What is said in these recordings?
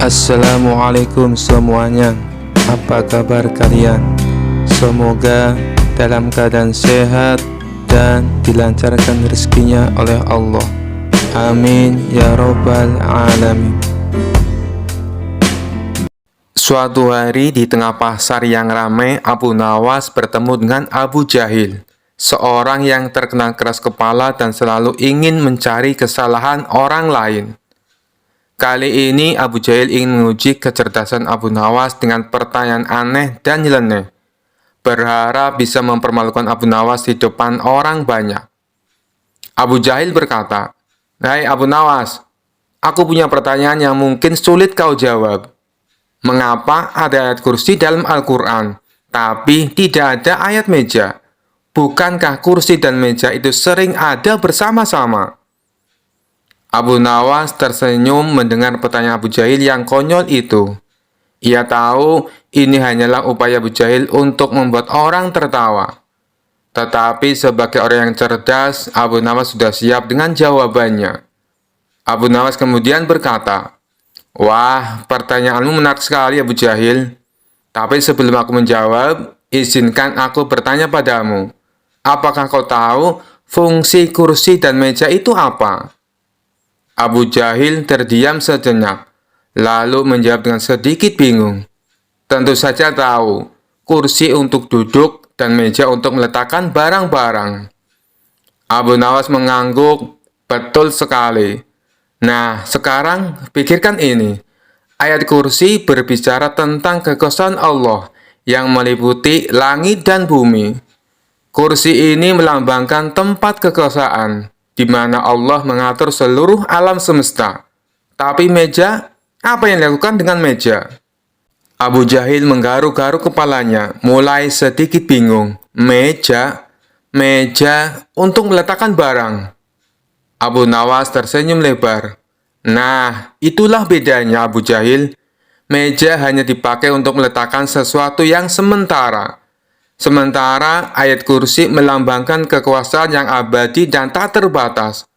Assalamualaikum semuanya. Apa kabar kalian? Semoga dalam keadaan sehat dan dilancarkan rezekinya oleh Allah. Amin ya robbal alamin. Suatu hari di tengah pasar yang ramai, Abu Nawas bertemu dengan Abu Jahil, seorang yang terkenal keras kepala dan selalu ingin mencari kesalahan orang lain. Kali ini Abu Jahil ingin menguji kecerdasan Abu Nawas dengan pertanyaan aneh dan nyeleneh, berharap bisa mempermalukan Abu Nawas di depan orang banyak. Abu Jahil berkata, "Hai Abu Nawas, aku punya pertanyaan yang mungkin sulit kau jawab. Mengapa ada ayat kursi dalam Al-Quran, tapi tidak ada ayat meja? Bukankah kursi dan meja itu sering ada bersama-sama?" Abu Nawas tersenyum mendengar pertanyaan Abu Jahil yang konyol itu. Ia tahu ini hanyalah upaya Abu Jahil untuk membuat orang tertawa. Tetapi sebagai orang yang cerdas, Abu Nawas sudah siap dengan jawabannya. Abu Nawas kemudian berkata, "Wah, pertanyaanmu menarik sekali Abu Jahil. Tapi sebelum aku menjawab, izinkan aku bertanya padamu. Apakah kau tahu fungsi kursi dan meja itu apa?" Abu Jahil terdiam sejenak, lalu menjawab dengan sedikit bingung. "Tentu saja tahu, kursi untuk duduk dan meja untuk meletakkan barang-barang." Abu Nawas mengangguk, "Betul sekali. Nah, sekarang pikirkan ini. Ayat kursi berbicara tentang kekuasaan Allah yang meliputi langit dan bumi. Kursi ini melambangkan tempat kekuasaan, di mana Allah mengatur seluruh alam semesta. Tapi meja, apa yang dilakukan dengan meja?" Abu Jahil menggaruk-garuk kepalanya, mulai sedikit bingung. Meja? Meja untuk meletakkan barang. Abu Nawas tersenyum lebar. "Nah, itulah bedanya Abu Jahil. Meja hanya dipakai untuk meletakkan sesuatu yang sementara. Sementara ayat kursi melambangkan kekuasaan yang abadi dan tak terbatas.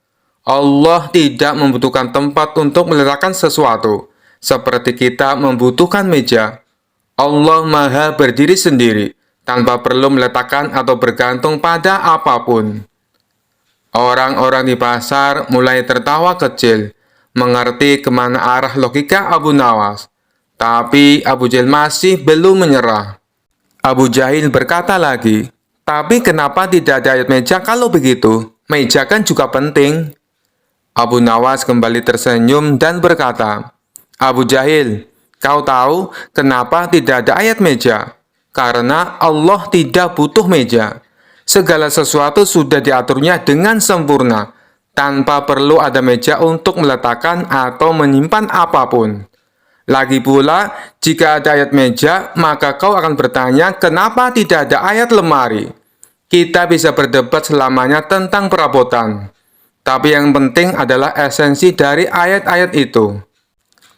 Allah tidak membutuhkan tempat untuk meletakkan sesuatu, seperti kita membutuhkan meja. Allah Maha berdiri sendiri, tanpa perlu meletakkan atau bergantung pada apapun." Orang-orang di pasar mulai tertawa kecil, mengerti kemana arah logika Abu Nawas. Tapi Abu Jahil masih belum menyerah. Abu Jahil berkata lagi, "Tapi kenapa tidak ada ayat meja kalau begitu? Meja kan juga penting." Abu Nawas kembali tersenyum dan berkata, "Abu Jahil, kau tahu kenapa tidak ada ayat meja? Karena Allah tidak butuh meja. Segala sesuatu sudah diaturnya dengan sempurna, tanpa perlu ada meja untuk meletakkan atau menyimpan apapun. Lagi pula, jika ada ayat meja, maka kau akan bertanya, kenapa tidak ada ayat lemari? Kita bisa berdebat selamanya tentang perabotan. Tapi yang penting adalah esensi dari ayat-ayat itu."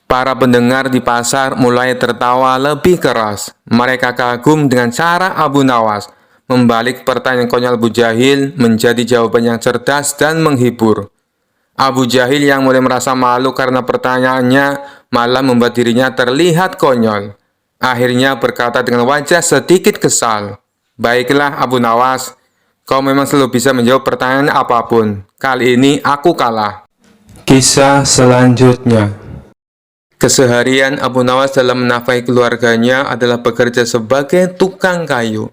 Para pendengar di pasar mulai tertawa lebih keras. Mereka kagum dengan cara Abu Nawas membalik pertanyaan konyol Abu Jahil menjadi jawaban yang cerdas dan menghibur. Abu Jahil yang mulai merasa malu karena pertanyaannya malah membuat dirinya terlihat konyol. Akhirnya berkata dengan wajah sedikit kesal, "Baiklah Abu Nawas, kau memang selalu bisa menjawab pertanyaan apapun. Kali ini aku kalah." Kisah selanjutnya. Keseharian Abu Nawas dalam menafkahi keluarganya adalah bekerja sebagai tukang kayu.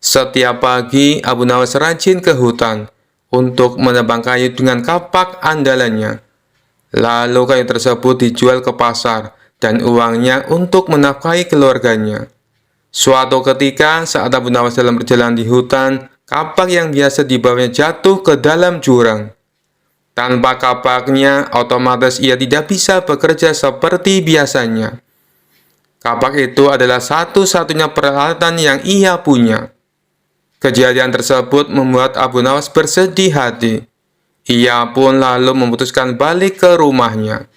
Setiap pagi, Abu Nawas rajin ke hutan untuk menebang kayu dengan kapak andalannya. Lalu kayu tersebut dijual ke pasar dan uangnya untuk menafkahi keluarganya. Suatu ketika, saat Abu Nawas dalam perjalanan di hutan, kapak yang biasa dibawanya jatuh ke dalam jurang. Tanpa kapaknya, otomatis ia tidak bisa bekerja seperti biasanya. Kapak itu adalah satu-satunya peralatan yang ia punya. Kejadian tersebut membuat Abu Nawas bersedih hati. Ia pun lalu memutuskan balik ke rumahnya.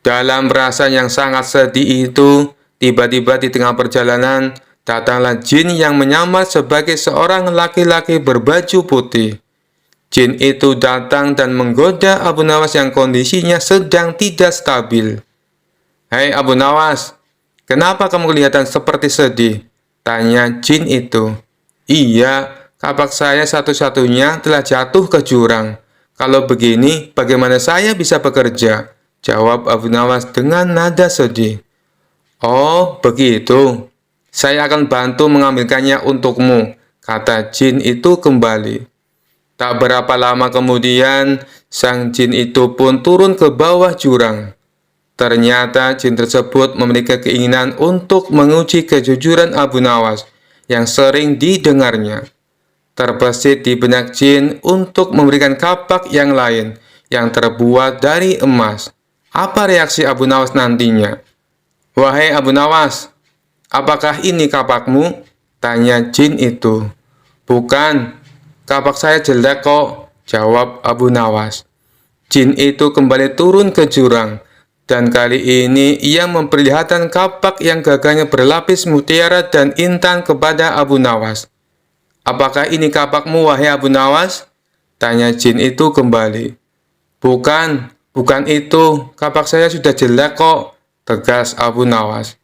Dalam perasaan yang sangat sedih itu, tiba-tiba di tengah perjalanan, datanglah jin yang menyamar sebagai seorang laki-laki berbaju putih. Jin itu datang dan menggoda Abu Nawas yang kondisinya sedang tidak stabil. "Hai Abu Nawas, kenapa kamu kelihatan seperti sedih?" tanya jin itu. "Iya, kapak saya satu-satunya telah jatuh ke jurang. Kalau begini, bagaimana saya bisa bekerja?" jawab Abu Nawas dengan nada sedih. "Oh, begitu. Saya akan bantu mengambilkannya untukmu," kata jin itu kembali. Tak berapa lama kemudian, sang jin itu pun turun ke bawah jurang. Ternyata jin tersebut memiliki keinginan untuk menguji kejujuran Abu Nawas yang sering didengarnya. Terbesit di benak jin untuk memberikan kapak yang lain yang terbuat dari emas. Apa reaksi Abu Nawas nantinya? "Wahai Abu Nawas, apakah ini kapakmu?" tanya jin itu. "Bukan, kapak saya jelek kok," jawab Abu Nawas. Jin itu kembali turun ke jurang, dan kali ini ia memperlihatkan kapak yang gagahnya berlapis mutiara dan intan kepada Abu Nawas. "Apakah ini kapakmu, wahai Abu Nawas?" tanya jin itu kembali. "Bukan, bukan itu, kapak saya sudah jelek kok," tegas Abu Nawas.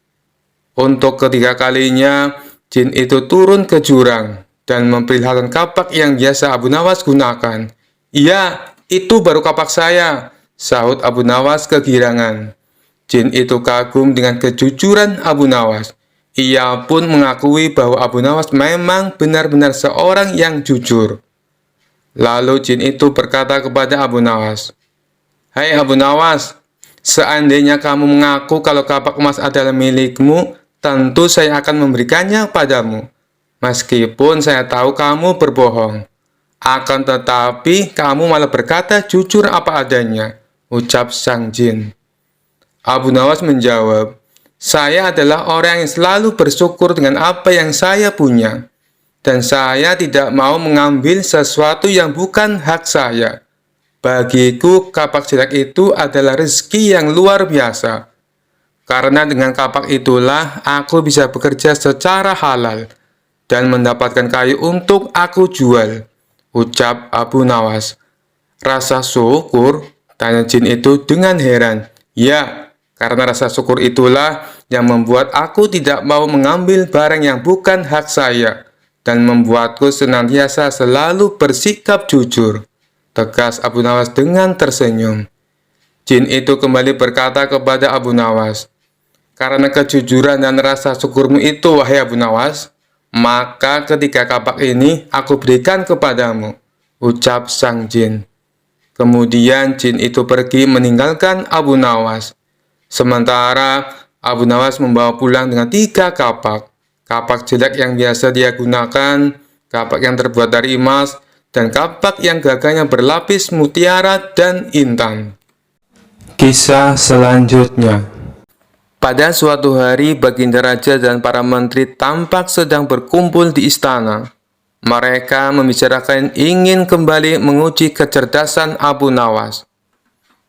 Untuk ketiga kalinya, jin itu turun ke jurang dan memperlihatkan kapak yang biasa Abu Nawas gunakan. "Iya, itu baru kapak saya," sahut Abu Nawas kegirangan. Jin itu kagum dengan kejujuran Abu Nawas. Ia pun mengakui bahwa Abu Nawas memang benar-benar seorang yang jujur. Lalu jin itu berkata kepada Abu Nawas, "Hai Abu Nawas, seandainya kamu mengaku kalau kapak emas adalah milikmu, tentu saya akan memberikannya padamu. Meskipun saya tahu kamu berbohong. Akan tetapi kamu malah berkata jujur apa adanya," ucap sang jin. Abu Nawas menjawab, "Saya adalah orang yang selalu bersyukur dengan apa yang saya punya, dan saya tidak mau mengambil sesuatu yang bukan hak saya. Bagiku, kapak jelek itu adalah rezeki yang luar biasa. Karena dengan kapak itulah aku bisa bekerja secara halal dan mendapatkan kayu untuk aku jual," ucap Abu Nawas. "Rasa syukur?" tanya jin itu dengan heran. "Ya, karena rasa syukur itulah yang membuat aku tidak mau mengambil barang yang bukan hak saya dan membuatku senantiasa selalu bersikap jujur," tegas Abu Nawas dengan tersenyum. Jin itu kembali berkata kepada Abu Nawas, "Karena kejujuran dan rasa syukurmu itu, wahai Abu Nawas, maka ketiga kapak ini aku berikan kepadamu," ucap sang jin. Kemudian jin itu pergi meninggalkan Abu Nawas. Sementara Abu Nawas membawa pulang dengan 3 kapak. Kapak jelek yang biasa dia gunakan, kapak yang terbuat dari emas, dan kapak yang gagahnya berlapis mutiara dan intan. Kisah selanjutnya. Pada suatu hari, Baginda Raja dan para menteri tampak sedang berkumpul di istana. Mereka membicarakan ingin kembali menguji kecerdasan Abu Nawas.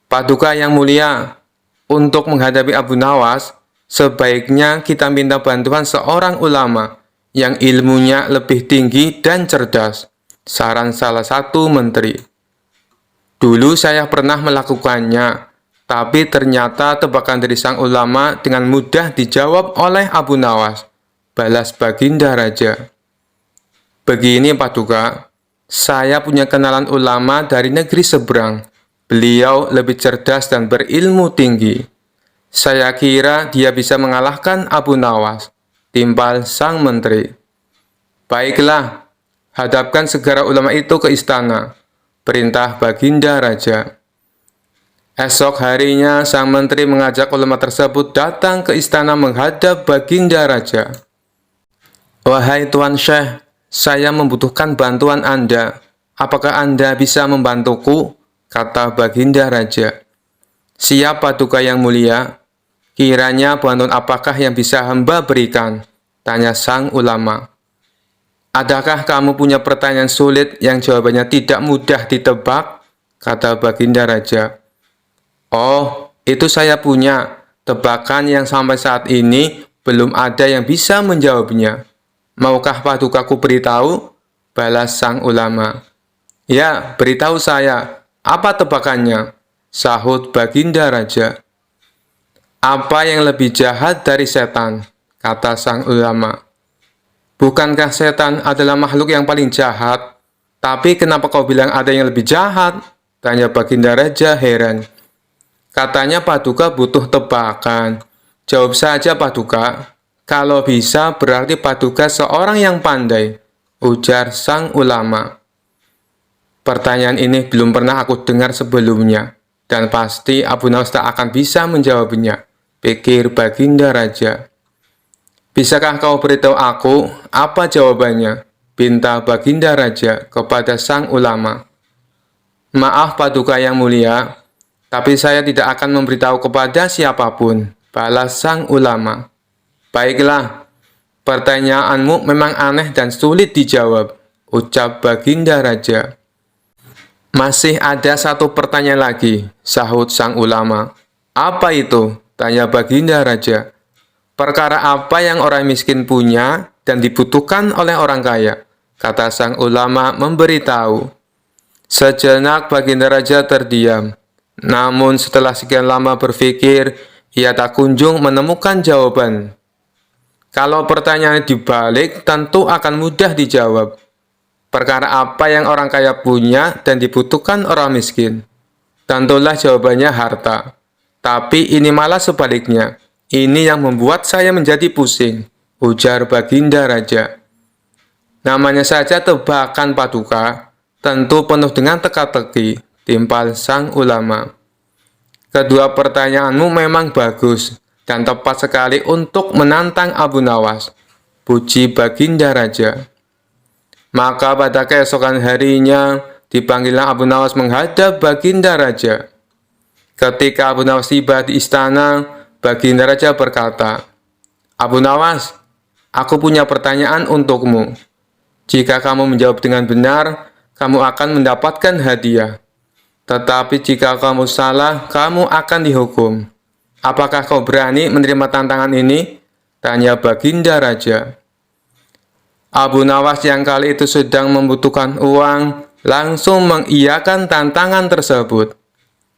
"Paduka yang mulia, untuk menghadapi Abu Nawas, sebaiknya kita minta bantuan seorang ulama yang ilmunya lebih tinggi dan cerdas," saran salah satu menteri. "Dulu saya pernah melakukannya, tapi ternyata tebakan dari sang ulama dengan mudah dijawab oleh Abu Nawas," balas Baginda Raja. "Begini Paduka, saya punya kenalan ulama dari negeri seberang. Beliau lebih cerdas dan berilmu tinggi. Saya kira dia bisa mengalahkan Abu Nawas," timpal sang menteri. "Baiklah, hadapkan segera ulama itu ke istana," perintah Baginda Raja. Esok harinya, sang menteri mengajak ulama tersebut datang ke istana menghadap Baginda Raja. "Wahai Tuan Syekh, saya membutuhkan bantuan Anda. Apakah Anda bisa membantuku?" kata Baginda Raja. "Siap Paduka yang mulia. Kiranya bantuan apakah yang bisa hamba berikan?" tanya sang ulama. "Adakah kamu punya pertanyaan sulit yang jawabannya tidak mudah ditebak?" kata Baginda Raja. "Oh, itu saya punya. Tebakan yang sampai saat ini belum ada yang bisa menjawabnya. Maukah Padukaku beritahu?" balas sang ulama. "Ya, beritahu saya. Apa tebakannya?" sahut Baginda Raja. Apa yang lebih jahat dari setan? Kata sang ulama. Bukankah setan adalah makhluk yang paling jahat? Tapi kenapa kau bilang ada yang lebih jahat? Tanya Baginda Raja heran. Katanya Paduka butuh tebakan. Jawab saja Paduka. Kalau bisa berarti Paduka seorang yang pandai, ujar sang ulama. Pertanyaan ini belum pernah aku dengar sebelumnya, dan pasti Abu Nawas tak akan bisa menjawabnya, pikir Baginda Raja. Bisakah kau beritahu aku apa jawabannya? Pinta Baginda Raja kepada sang ulama. Maaf Paduka yang mulia, tapi saya tidak akan memberitahu kepada siapapun, balas sang ulama. Baiklah, pertanyaanmu memang aneh dan sulit dijawab, ucap Baginda Raja. Masih ada satu pertanyaan lagi, sahut sang ulama. Apa itu? Tanya Baginda Raja. Perkara apa yang orang miskin punya dan dibutuhkan oleh orang kaya? Kata sang ulama memberitahu. Sejenak Baginda Raja terdiam. Namun setelah sekian lama berpikir, ia tak kunjung menemukan jawaban. Kalau pertanyaan dibalik, tentu akan mudah dijawab. Perkara apa yang orang kaya punya dan dibutuhkan orang miskin? Tentulah jawabannya harta. Tapi ini malah sebaliknya. Ini yang membuat saya menjadi pusing, ujar Baginda Raja. Namanya saja tebakan Paduka, tentu penuh dengan teka-teki, timpal sang ulama. Kedua pertanyaanmu memang bagus dan tepat sekali untuk menantang Abu Nawas, puji Baginda Raja. Maka pada keesokan harinya, dipanggillah Abu Nawas menghadap Baginda Raja. Ketika Abu Nawas tiba di istana, Baginda Raja berkata, Abu Nawas, aku punya pertanyaan untukmu. Jika kamu menjawab dengan benar, kamu akan mendapatkan hadiah. Tetapi jika kamu salah, kamu akan dihukum. Apakah kau berani menerima tantangan ini? Tanya Baginda Raja. Abu Nawas yang kali itu sedang membutuhkan uang, langsung mengiyakan tantangan tersebut.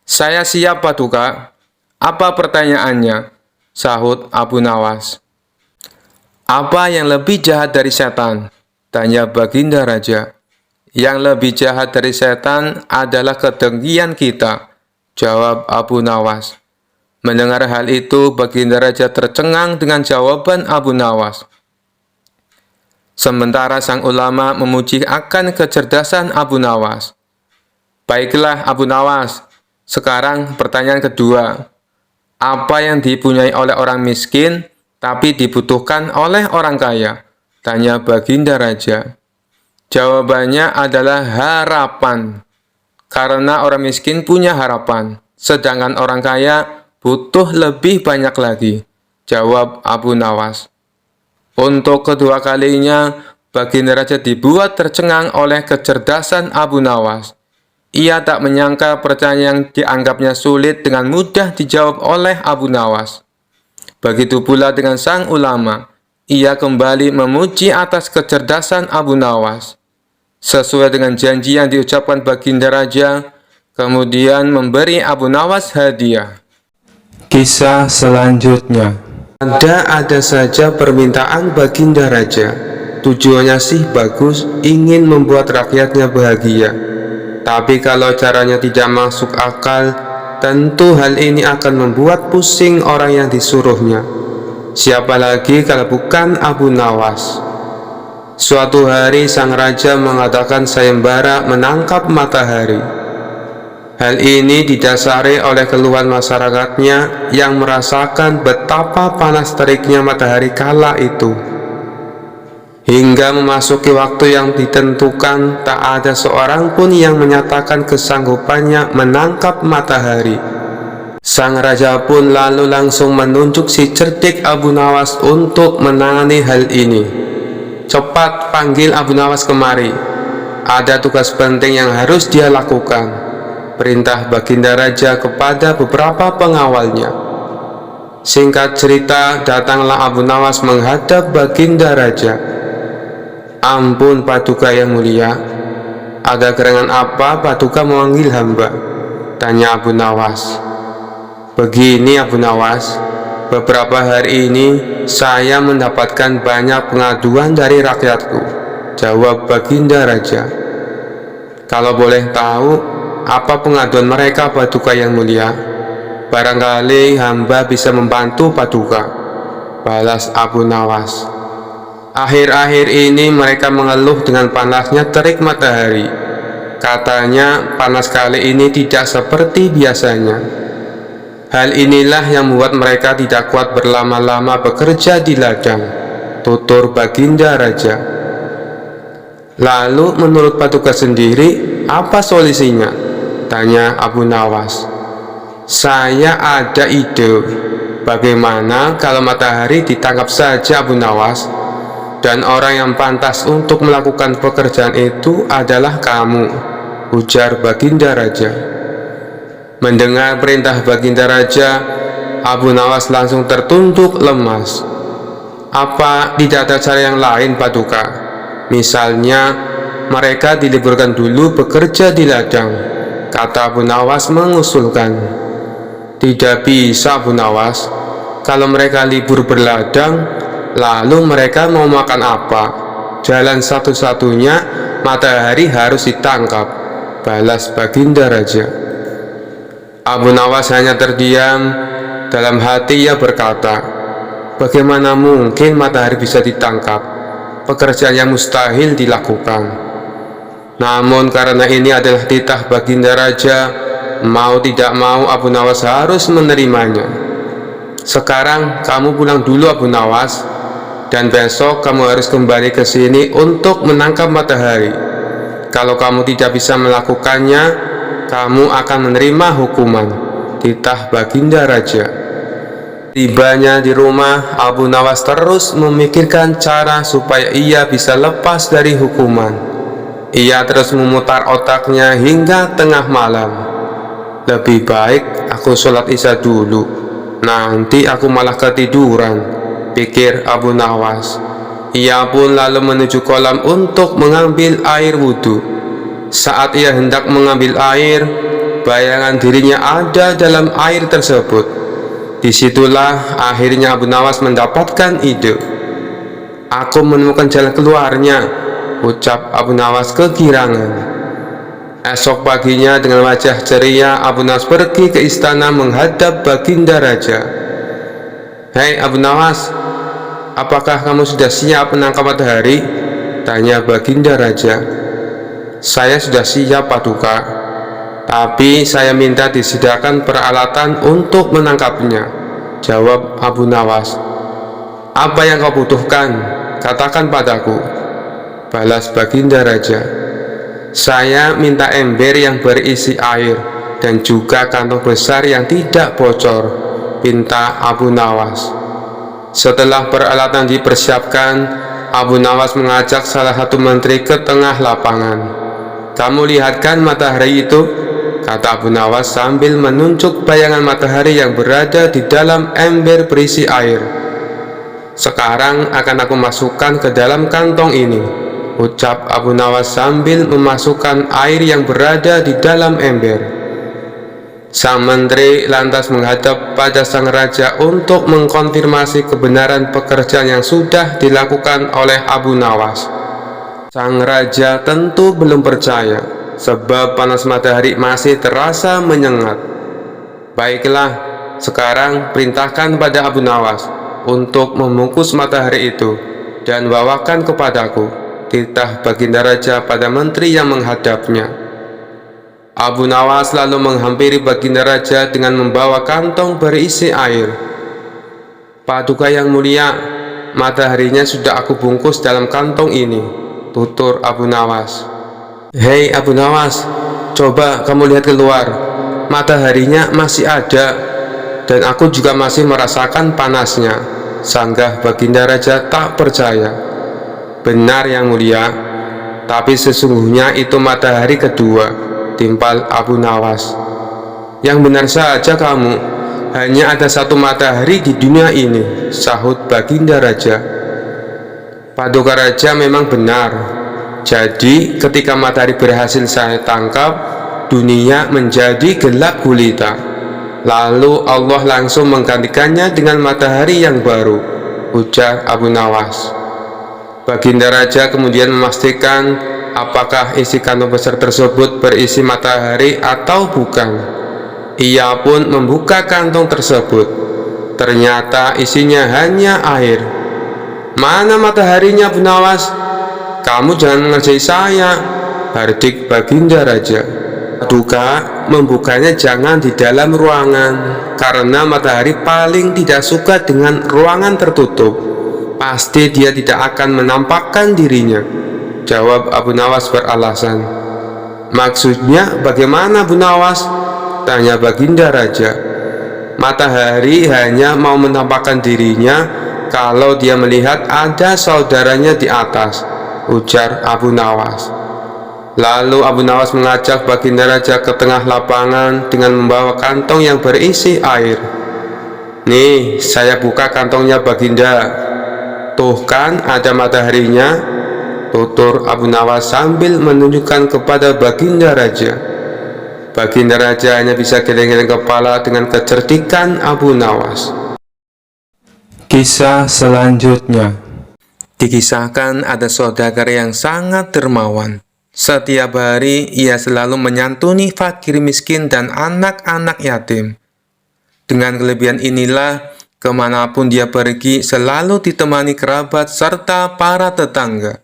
Saya siap Paduka. Apa pertanyaannya? Sahut Abu Nawas. Apa yang lebih jahat dari setan? Tanya Baginda Raja. Yang lebih jahat dari setan adalah kedengkian kita, jawab Abu Nawas. Mendengar hal itu, Baginda Raja tercengang dengan jawaban Abu Nawas. Sementara sang ulama memuji akan kecerdasan Abu Nawas. Baiklah Abu Nawas, sekarang pertanyaan kedua. Apa yang dipunyai oleh orang miskin, tapi dibutuhkan oleh orang kaya? Tanya Baginda Raja. Jawabannya adalah harapan. Karena orang miskin punya harapan, sedangkan orang kaya butuh lebih banyak lagi, jawab Abu Nawas. Untuk kedua kalinya, Baginda Raja dibuat tercengang oleh kecerdasan Abu Nawas. Ia tak menyangka pertanyaan yang dianggapnya sulit dengan mudah dijawab oleh Abu Nawas. Begitu pula dengan sang ulama, ia kembali memuji atas kecerdasan Abu Nawas. Sesuai dengan janji yang diucapkan Baginda Raja, kemudian memberi Abu Nawas hadiah. Kisah selanjutnya. Ada saja permintaan Baginda Raja. Tujuannya sih bagus, ingin membuat rakyatnya bahagia. Tapi kalau caranya tidak masuk akal, tentu hal ini akan membuat pusing orang yang disuruhnya. Siapa lagi kalau bukan Abu Nawas? Suatu hari sang raja mengadakan sayembara menangkap matahari. Hal ini didasari oleh keluhan masyarakatnya yang merasakan betapa panas teriknya matahari kala itu. Hingga memasuki waktu yang ditentukan, tak ada seorang pun yang menyatakan kesanggupannya menangkap matahari. Sang raja pun lalu langsung menunjuk si cerdik Abu Nawas untuk menangani hal ini. Cepat panggil Abu Nawas kemari. Ada tugas penting yang harus dia lakukan, perintah Baginda Raja kepada beberapa pengawalnya. Singkat cerita, datanglah Abu Nawas menghadap Baginda Raja. Ampun Paduka yang mulia, ada gerangan apa Paduka memanggil hamba? Tanya Abu Nawas. Begini Abu Nawas, beberapa hari ini saya mendapatkan banyak pengaduan dari rakyatku, jawab Baginda Raja. Kalau boleh tahu, apa pengaduan mereka, Paduka Yang Mulia? Barangkali hamba bisa membantu, Paduka, balas Abu Nawas. Akhir-akhir ini mereka mengeluh dengan panasnya terik matahari. Katanya panas kali ini tidak seperti biasanya. Hal inilah yang membuat mereka tidak kuat berlama-lama bekerja di ladang, tutur Baginda Raja. Lalu menurut Paduka sendiri, apa solusinya? Tanya Abu Nawas. Saya ada ide. Bagaimana kalau matahari ditangkap saja, Abu Nawas? Dan orang yang pantas untuk melakukan pekerjaan itu adalah kamu, ujar Baginda Raja. Mendengar perintah Baginda Raja, Abu Nawas langsung tertunduk lemas. Apa tidak ada cara yang lain, Paduka? Misalnya mereka diliburkan dulu bekerja di ladang, kata Abu Nawas mengusulkan. Tidak bisa, Abu Nawas. Kalau mereka libur berladang, lalu mereka mau makan apa? Jalan satu-satunya matahari harus ditangkap, balas Baginda Raja. Abu Nawas hanya terdiam. Dalam hati ia berkata, bagaimana mungkin matahari bisa ditangkap? Pekerjaan yang mustahil dilakukan. Namun karena ini adalah titah Baginda Raja, mau tidak mau Abu Nawas harus menerimanya. Sekarang kamu pulang dulu, Abu Nawas, dan besok kamu harus kembali ke sini untuk menangkap matahari. Kalau kamu tidak bisa melakukannya, kamu akan menerima hukuman, titah Baginda Raja. Tibanya di rumah, Abu Nawas terus memikirkan cara supaya ia bisa lepas dari hukuman. Ia terus memutar otaknya hingga tengah malam. Lebih baik aku sholat isya dulu, nanti aku malah ketiduran, pikir Abu Nawas. Ia pun lalu menuju kolam untuk mengambil air wudhu. Saat ia hendak mengambil air, bayangan dirinya ada dalam air tersebut. Disitulah akhirnya Abu Nawas mendapatkan ide. Aku menemukan jalan keluarnya, ucap Abu Nawas kegirangan. Esok paginya dengan wajah ceria, Abu Nawas pergi ke istana menghadap Baginda Raja. Hei Abu Nawas, apakah kamu sudah siap menangkap matahari? Tanya Baginda Raja. Saya sudah siap, Paduka, tapi saya minta disediakan peralatan untuk menangkapnya, jawab Abu Nawas. Apa yang kau butuhkan? Katakan padaku, balas Baginda Raja. Saya minta ember yang berisi air dan juga kantong besar yang tidak bocor, pinta Abu Nawas. Setelah peralatan dipersiapkan, Abu Nawas mengajak salah satu menteri ke tengah lapangan. Kamu lihatkan matahari itu? Kata Abu Nawas sambil menunjuk bayangan matahari yang berada di dalam ember berisi air. Sekarang akan aku masukkan ke dalam kantong ini, ucap Abu Nawas sambil memasukkan air yang berada di dalam ember. Sang menteri lantas menghadap pada sang raja untuk mengkonfirmasi kebenaran pekerjaan yang sudah dilakukan oleh Abu Nawas. Sang raja tentu belum percaya, sebab panas matahari masih terasa menyengat. Baiklah, sekarang perintahkan pada Abu Nawas untuk membungkus matahari itu dan bawakan kepadaku, titah Baginda Raja pada menteri yang menghadapnya. Abu Nawas lalu menghampiri Baginda Raja dengan membawa kantong berisi air. Paduka yang mulia, mataharinya sudah aku bungkus dalam kantong ini, tutur Abu Nawas. Hei Abu Nawas, coba kamu lihat keluar, mataharinya masih ada, dan aku juga masih merasakan panasnya, sanggah Baginda Raja tak percaya. Benar yang mulia, tapi sesungguhnya itu matahari kedua, timpal Abu Nawas. Yang benar saja kamu, hanya ada satu matahari di dunia ini, sahut Baginda Raja. Paduka Raja memang benar. Jadi ketika matahari berhasil saya tangkap, dunia menjadi gelap gulita. Lalu Allah langsung menggantikannya dengan matahari yang baru, ujar Abu Nawas. Baginda Raja kemudian memastikan apakah isi kantong besar tersebut berisi matahari atau bukan. Ia pun membuka kantong tersebut. Ternyata isinya hanya air. "Mana mataharinya, Abu Nawas? Kamu jangan mengerjai saya," hardik Baginda Raja. "Duka, membukanya jangan di dalam ruangan, karena matahari paling tidak suka dengan ruangan tertutup. Pasti dia tidak akan menampakkan dirinya," jawab Abu Nawas beralasan. "Maksudnya bagaimana, Abu Nawas?" tanya Baginda Raja. "Matahari hanya mau menampakkan dirinya kalau dia melihat ada saudaranya di atas," ujar Abu Nawas. Lalu Abu Nawas mengajak Baginda Raja ke tengah lapangan dengan membawa kantong yang berisi air. "Nih, saya buka kantongnya, Baginda. Tuh kan ada mataharinya," tutur Abu Nawas sambil menunjukkan kepada Baginda Raja. Baginda Raja hanya bisa geleng-geleng kepala dengan kecerdikan Abu Nawas. Kisah selanjutnya. Dikisahkan ada saudagar yang sangat dermawan. Setiap hari ia selalu menyantuni fakir miskin dan anak-anak yatim. Dengan kelebihan inilah, kemanapun dia pergi selalu ditemani kerabat serta para tetangga.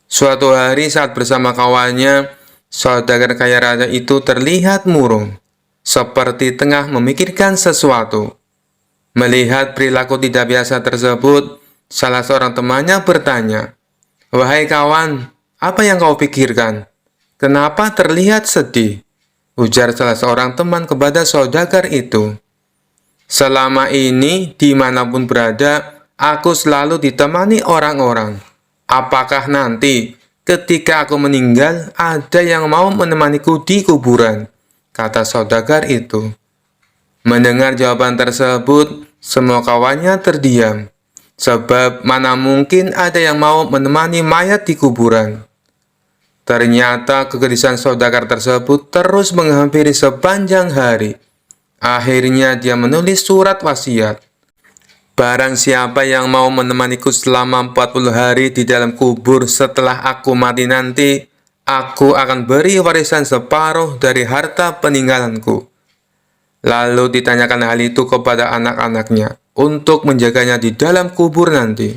Suatu hari saat bersama kawannya, saudagar kaya raya itu terlihat murung, seperti tengah memikirkan sesuatu. Melihat perilaku tidak biasa tersebut, salah seorang temannya bertanya, "Wahai kawan, apa yang kau pikirkan? Kenapa terlihat sedih?" Ujar salah seorang teman kepada saudagar itu. "Selama ini, dimanapun berada, aku selalu ditemani orang-orang. Apakah nanti, ketika aku meninggal, ada yang mau menemaniku di kuburan?" kata saudagar itu. Mendengar jawaban tersebut, semua kawannya terdiam. Sebab mana mungkin ada yang mau menemani mayat di kuburan. Ternyata kegelisahan saudagar tersebut terus menghampiri sepanjang hari. Akhirnya dia menulis surat wasiat. "Barang siapa yang mau menemaniku selama 40 hari di dalam kubur setelah aku mati nanti, aku akan beri warisan separuh dari harta peninggalanku." Lalu ditanyakan hal itu kepada anak-anaknya untuk menjaganya di dalam kubur nanti.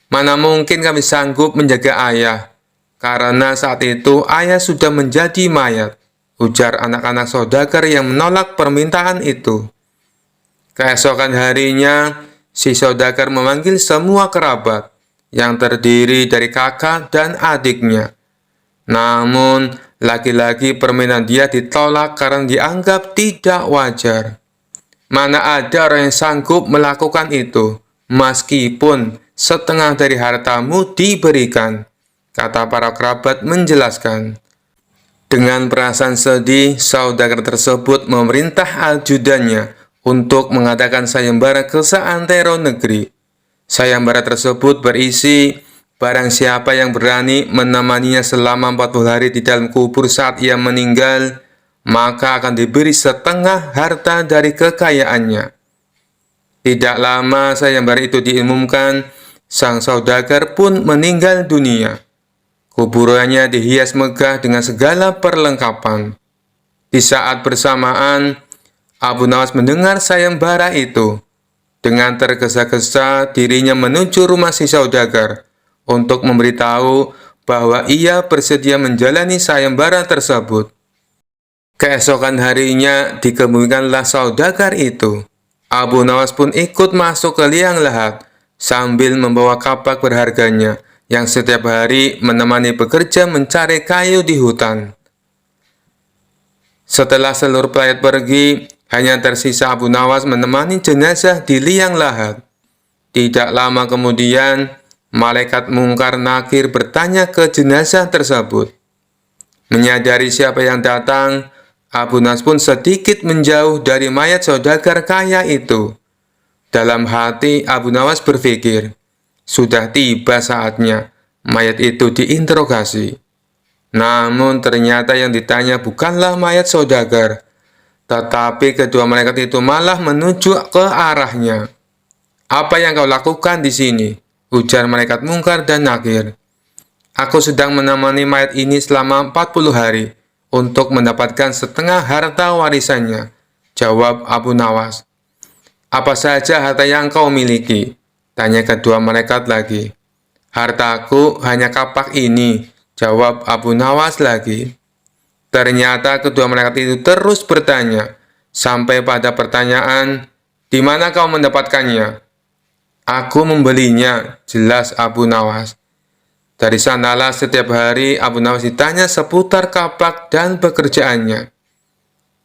"Mana mungkin kami sanggup menjaga ayah, karena saat itu ayah sudah menjadi mayat," ujar anak-anak saudagar yang menolak permintaan itu. Keesokan harinya, si saudagar memanggil semua kerabat yang terdiri dari kakak dan adiknya. Namun, lagi-lagi permintaan dia ditolak karena dianggap tidak wajar. "Mana ada orang yang sanggup melakukan itu, meskipun setengah dari hartamu diberikan," kata para kerabat menjelaskan. Dengan perasaan sedih, saudagar tersebut memerintah ajudannya untuk mengadakan sayembara ke seantero negeri. Sayembara tersebut berisi, barang siapa yang berani menemaninya selama 40 hari di dalam kubur saat ia meninggal, maka akan diberi setengah harta dari kekayaannya. Tidak lama sayembara itu diumumkan, sang saudagar pun meninggal dunia. Kuburannya dihias megah dengan segala perlengkapan. Di saat bersamaan, Abu Nawas mendengar sayembara itu. Dengan tergesa-gesa, dirinya menuju rumah si saudagar untuk memberitahu bahwa ia bersedia menjalani sayembara tersebut. Keesokan harinya, dikemukakanlah saudagar itu. Abu Nawas pun ikut masuk ke liang lahat sambil membawa kapak berharganya yang setiap hari menemani bekerja mencari kayu di hutan. Setelah seluruh pelayat pergi, hanya tersisa Abu Nawas menemani jenazah di liang lahat. Tidak lama kemudian, malaikat Mungkar Nakir bertanya ke jenazah tersebut. Menyadari siapa yang datang, Abu Nawas pun sedikit menjauh dari mayat saudagar kaya itu. Dalam hati, Abu Nawas berpikir, sudah tiba saatnya mayat itu diinterogasi. Namun ternyata yang ditanya bukanlah mayat saudagar, Tetapi kedua malaikat itu malah menuju ke arahnya. "Apa yang kau lakukan di sini?" ujar malaikat Mungkar dan Nakir. "Aku sedang menemani mayat ini selama 40 hari untuk mendapatkan setengah harta warisannya," jawab Abu Nawas. "Apa saja harta yang kau miliki?" tanya kedua malaikat lagi. "Hartaku hanya kapak ini," jawab Abu Nawas lagi. Ternyata kedua malaikat itu terus bertanya, sampai pada pertanyaan, "Di mana kau mendapatkannya?" "Aku membelinya," jelas Abu Nawas. Dari sanalah setiap hari Abu Nawas ditanya seputar kapak dan pekerjaannya.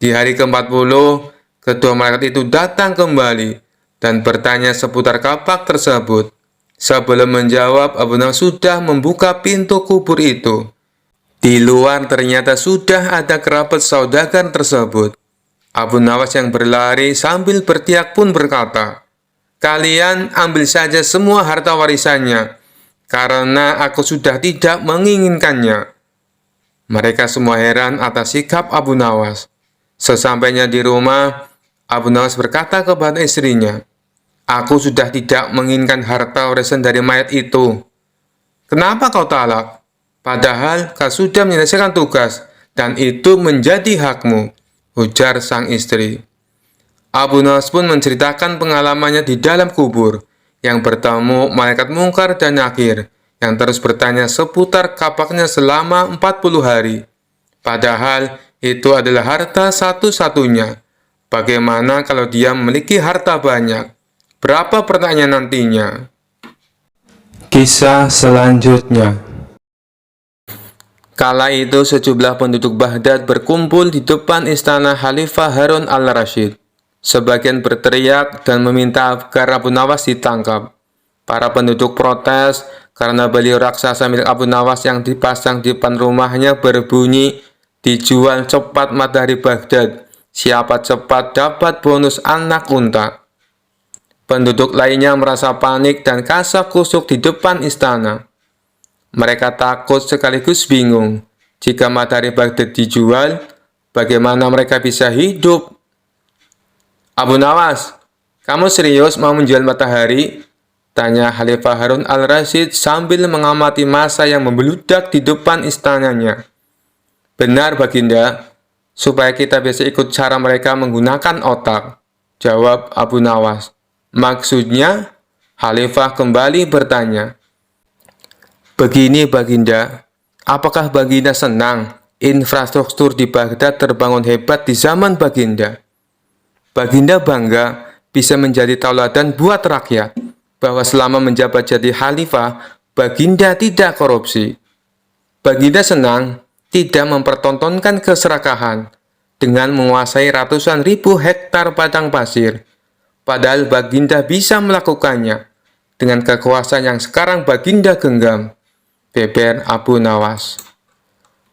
Di hari ke-40, kedua malaikat itu datang kembali dan bertanya seputar kapak tersebut. Sebelum menjawab, Abu Nawas sudah membuka pintu kubur itu. Di luar ternyata sudah ada kerabat saudagar tersebut. Abu Nawas yang berlari sambil berteriak pun berkata, "Kalian ambil saja semua harta warisannya, karena aku sudah tidak menginginkannya." Mereka semua heran atas sikap Abu Nawas. Sesampainya di rumah, Abu Nawas berkata kepada istrinya, "Aku sudah tidak menginginkan harta warisan dari mayat itu." "Kenapa kau talak? Padahal kau sudah menyelesaikan tugas, dan itu menjadi hakmu," ujar sang istri. Abu Nawas pun menceritakan pengalamannya di dalam kubur, yang bertemu malaikat Mungkar dan Nakir, yang terus bertanya seputar kapaknya selama 40 hari. Padahal itu adalah harta satu-satunya. Bagaimana kalau dia memiliki harta banyak? Berapa pertanyaan nantinya? Kisah selanjutnya. Kala itu sejumlah penduduk Baghdad berkumpul di depan istana Khalifah Harun al-Rasyid. Sebagian berteriak dan meminta agar Abu Nawas ditangkap. Para penduduk protes karena baliho raksasa milik Abu Nawas yang dipasang di depan rumahnya berbunyi, "Dijual cepat matahari Baghdad, siapa cepat dapat bonus anak unta." Penduduk lainnya merasa panik dan kasak-kusuk di depan istana. Mereka takut sekaligus bingung. Jika matahari Baghdad dijual, bagaimana mereka bisa hidup? "Abu Nawas, kamu serius mau menjual matahari?" tanya Khalifah Harun al-Rasyid sambil mengamati massa yang membeludak di depan istananya. "Benar, Baginda, supaya kita bisa ikut cara mereka menggunakan otak," jawab Abu Nawas. "Maksudnya?" Khalifah kembali bertanya. "Begini, Baginda, apakah Baginda senang infrastruktur di Baghdad terbangun hebat di zaman Baginda? Baginda bangga bisa menjadi tauladan buat rakyat, bahwa selama menjabat jadi khalifah, Baginda tidak korupsi. Baginda senang tidak mempertontonkan keserakahan dengan menguasai ratusan ribu hektar padang pasir, padahal Baginda bisa melakukannya dengan kekuasaan yang sekarang Baginda genggam," beber Abu Nawas.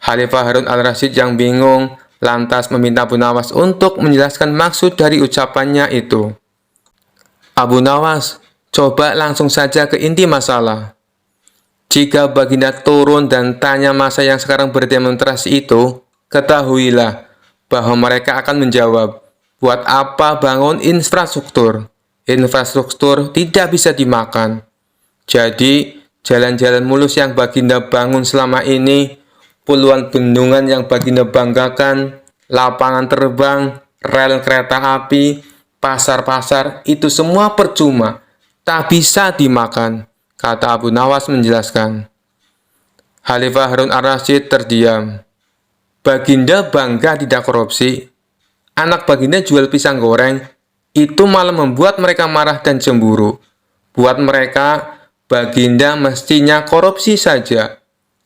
Khalifah Harun al-Rasyid yang bingung lantas meminta Abu Nawas untuk menjelaskan maksud dari ucapannya itu. "Abu Nawas, coba langsung saja ke inti masalah. Jika Baginda turun dan tanya massa yang sekarang berdemonstrasi itu, ketahuilah bahwa mereka akan menjawab, 'Buat apa bangun infrastruktur? Infrastruktur tidak bisa dimakan.' Jadi, jalan-jalan mulus yang Baginda bangun selama ini, puluhan bendungan yang Baginda banggakan, lapangan terbang, rel kereta api, pasar-pasar, itu semua percuma, tak bisa dimakan," kata Abu Nawas menjelaskan. Khalifah Harun al-Rasyid terdiam. Baginda bangga tidak korupsi. Anak Baginda jual pisang goreng, itu malah membuat mereka marah dan cemburu. Buat mereka, Baginda mestinya korupsi saja,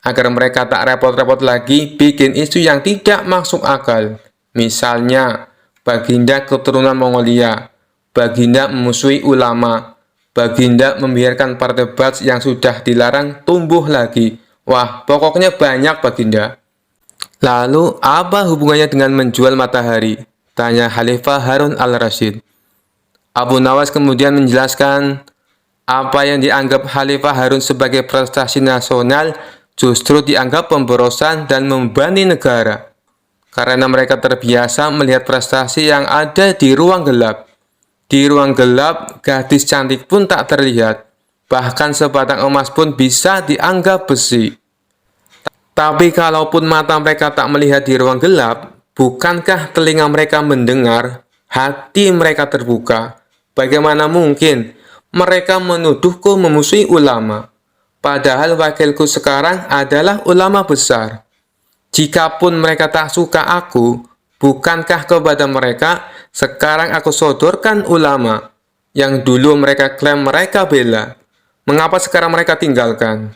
agar mereka tak repot-repot lagi bikin isu yang tidak masuk akal. Misalnya, Baginda keturunan Mongolia, Baginda memusuhi ulama, Baginda membiarkan partai Bats yang sudah dilarang tumbuh lagi. Wah, pokoknya banyak, Baginda. "Lalu, apa hubungannya dengan menjual matahari?" tanya Khalifah Harun al-Rasyid. Abu Nawas kemudian menjelaskan, apa yang dianggap Khalifah Harun sebagai prestasi nasional justru dianggap pemborosan dan membebani negara. karena mereka terbiasa melihat prestasi yang ada di ruang gelap. Di ruang gelap, gadis cantik pun tak terlihat. Bahkan sebatang emas pun bisa dianggap besi. Tapi kalaupun mata mereka tak melihat di ruang gelap, bukankah telinga mereka mendengar, hati mereka terbuka? Bagaimana mungkin mereka menuduhku memusuhi ulama? Padahal wakilku sekarang adalah ulama besar. Jikapun mereka tak suka aku, bukankah kepada mereka sekarang aku sodorkan ulama yang dulu mereka klaim mereka bela? Mengapa sekarang mereka tinggalkan?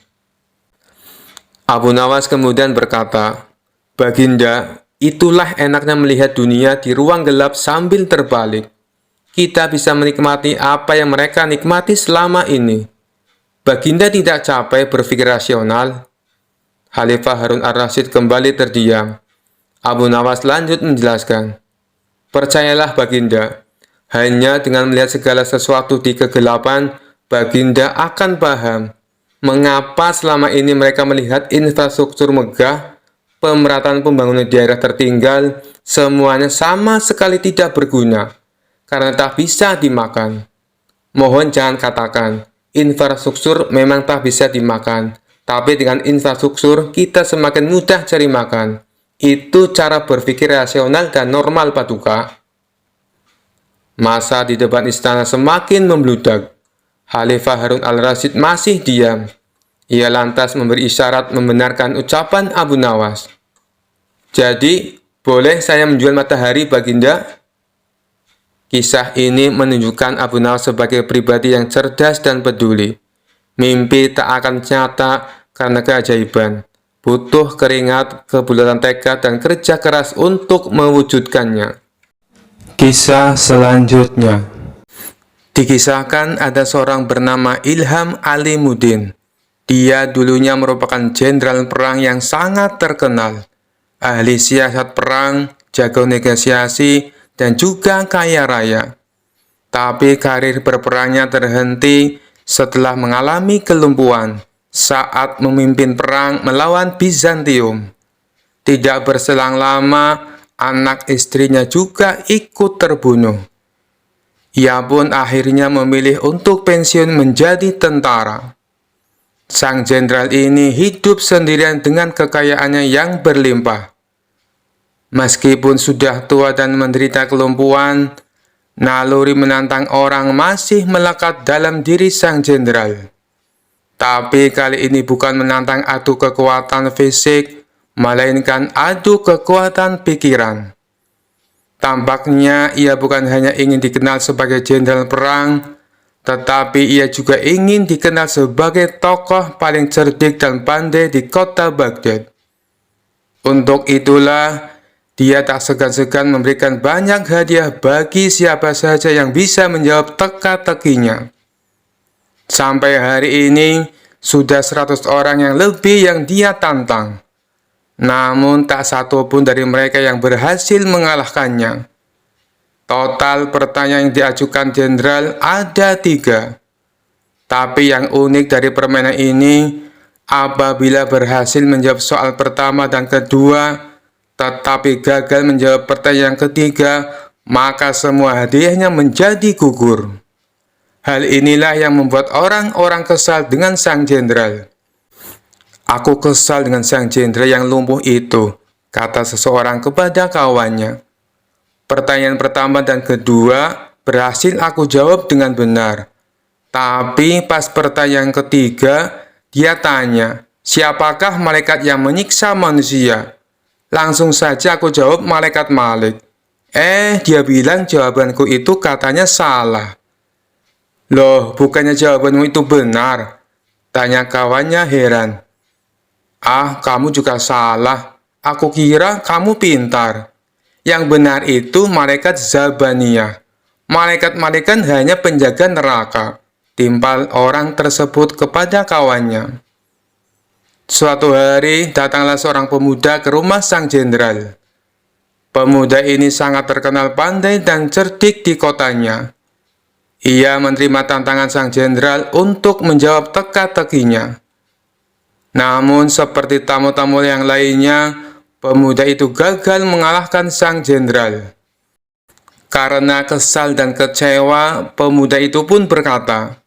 Abu Nawas kemudian berkata, Baginda, itulah enaknya melihat dunia di ruang gelap sambil terbalik. Kita bisa menikmati apa yang mereka nikmati selama ini. Baginda tidak capek berpikir rasional. Khalifah Harun ar-Rasyid kembali terdiam. Abu Nawas lanjut menjelaskan, Percayalah Baginda, hanya dengan melihat segala sesuatu di kegelapan, Baginda akan paham mengapa selama ini mereka melihat infrastruktur megah, pemerataan pembangunan daerah tertinggal, semuanya sama sekali tidak berguna, karena tak bisa dimakan. Mohon jangan katakan, infrastruktur memang tak bisa dimakan, tapi dengan infrastruktur kita semakin mudah cari makan. Itu cara berpikir rasional dan normal, Paduka. Masa di depan istana semakin membludak. Khalifah Harun al-Rasyid masih diam. Ia lantas memberi isyarat membenarkan ucapan Abu Nawas. Jadi, boleh saya menjual matahari, Baginda? Kisah ini menunjukkan Abu Nawas sebagai pribadi yang cerdas dan peduli. Mimpi tak akan nyata karena keajaiban. Butuh keringat, kebulatan tekad, dan kerja keras untuk mewujudkannya. Kisah selanjutnya. Dikisahkan ada seorang bernama Ilham Alimuddin. Dia dulunya merupakan jenderal perang yang sangat terkenal. Ahli siasat perang, jago negosiasi, dan juga kaya raya. Tapi karir berperangnya terhenti setelah mengalami kelumpuhan saat memimpin perang melawan Bizantium. Tidak berselang lama, anak istrinya juga ikut terbunuh. Ia pun akhirnya memilih untuk pensiun menjadi tentara. Sang jenderal ini hidup sendirian dengan kekayaannya yang berlimpah. Meskipun sudah tua dan menderita kelumpuhan, naluri menantang orang masih melekat dalam diri sang jenderal. Tapi kali ini bukan menantang adu kekuatan fisik, melainkan adu kekuatan pikiran. Tampaknya ia bukan hanya ingin dikenal sebagai jenderal perang, tetapi ia juga ingin dikenal sebagai tokoh paling cerdik dan pandai di kota Baghdad. Untuk itulah, dia tak segan-segan memberikan banyak hadiah bagi siapa saja yang bisa menjawab teka-tekinya. Sampai hari ini, sudah 100 orang yang lebih yang dia tantang. Namun tak satu pun dari mereka yang berhasil mengalahkannya. Total pertanyaan yang diajukan jenderal ada 3. Tapi yang unik dari permainan ini, apabila berhasil menjawab soal pertama dan kedua, tetapi gagal menjawab pertanyaan ketiga, maka semua hadiahnya menjadi gugur. Hal inilah yang membuat orang-orang kesal dengan sang jenderal. Aku kesal dengan sang jenderal yang lumpuh itu, kata seseorang kepada kawannya. Pertanyaan pertama dan kedua berhasil aku jawab dengan benar. Tapi pas pertanyaan ketiga, dia tanya, siapakah malaikat yang menyiksa manusia? Langsung saja aku jawab malaikat Malik. Dia bilang jawabanku itu katanya salah. Loh, bukannya jawabanmu itu benar? Tanya kawannya heran. Kamu juga salah. Aku kira kamu pintar. Yang benar itu malaikat Zabaniyah. Malaikat-malaikat hanya penjaga neraka. Timpal orang tersebut kepada kawannya. Suatu hari, datanglah seorang pemuda ke rumah sang jenderal. Pemuda ini sangat terkenal pandai dan cerdik di kotanya. Ia menerima tantangan sang jenderal untuk menjawab teka-tekinya. Namun, seperti tamu-tamu yang lainnya, pemuda itu gagal mengalahkan sang jenderal. Karena kesal dan kecewa, pemuda itu pun berkata,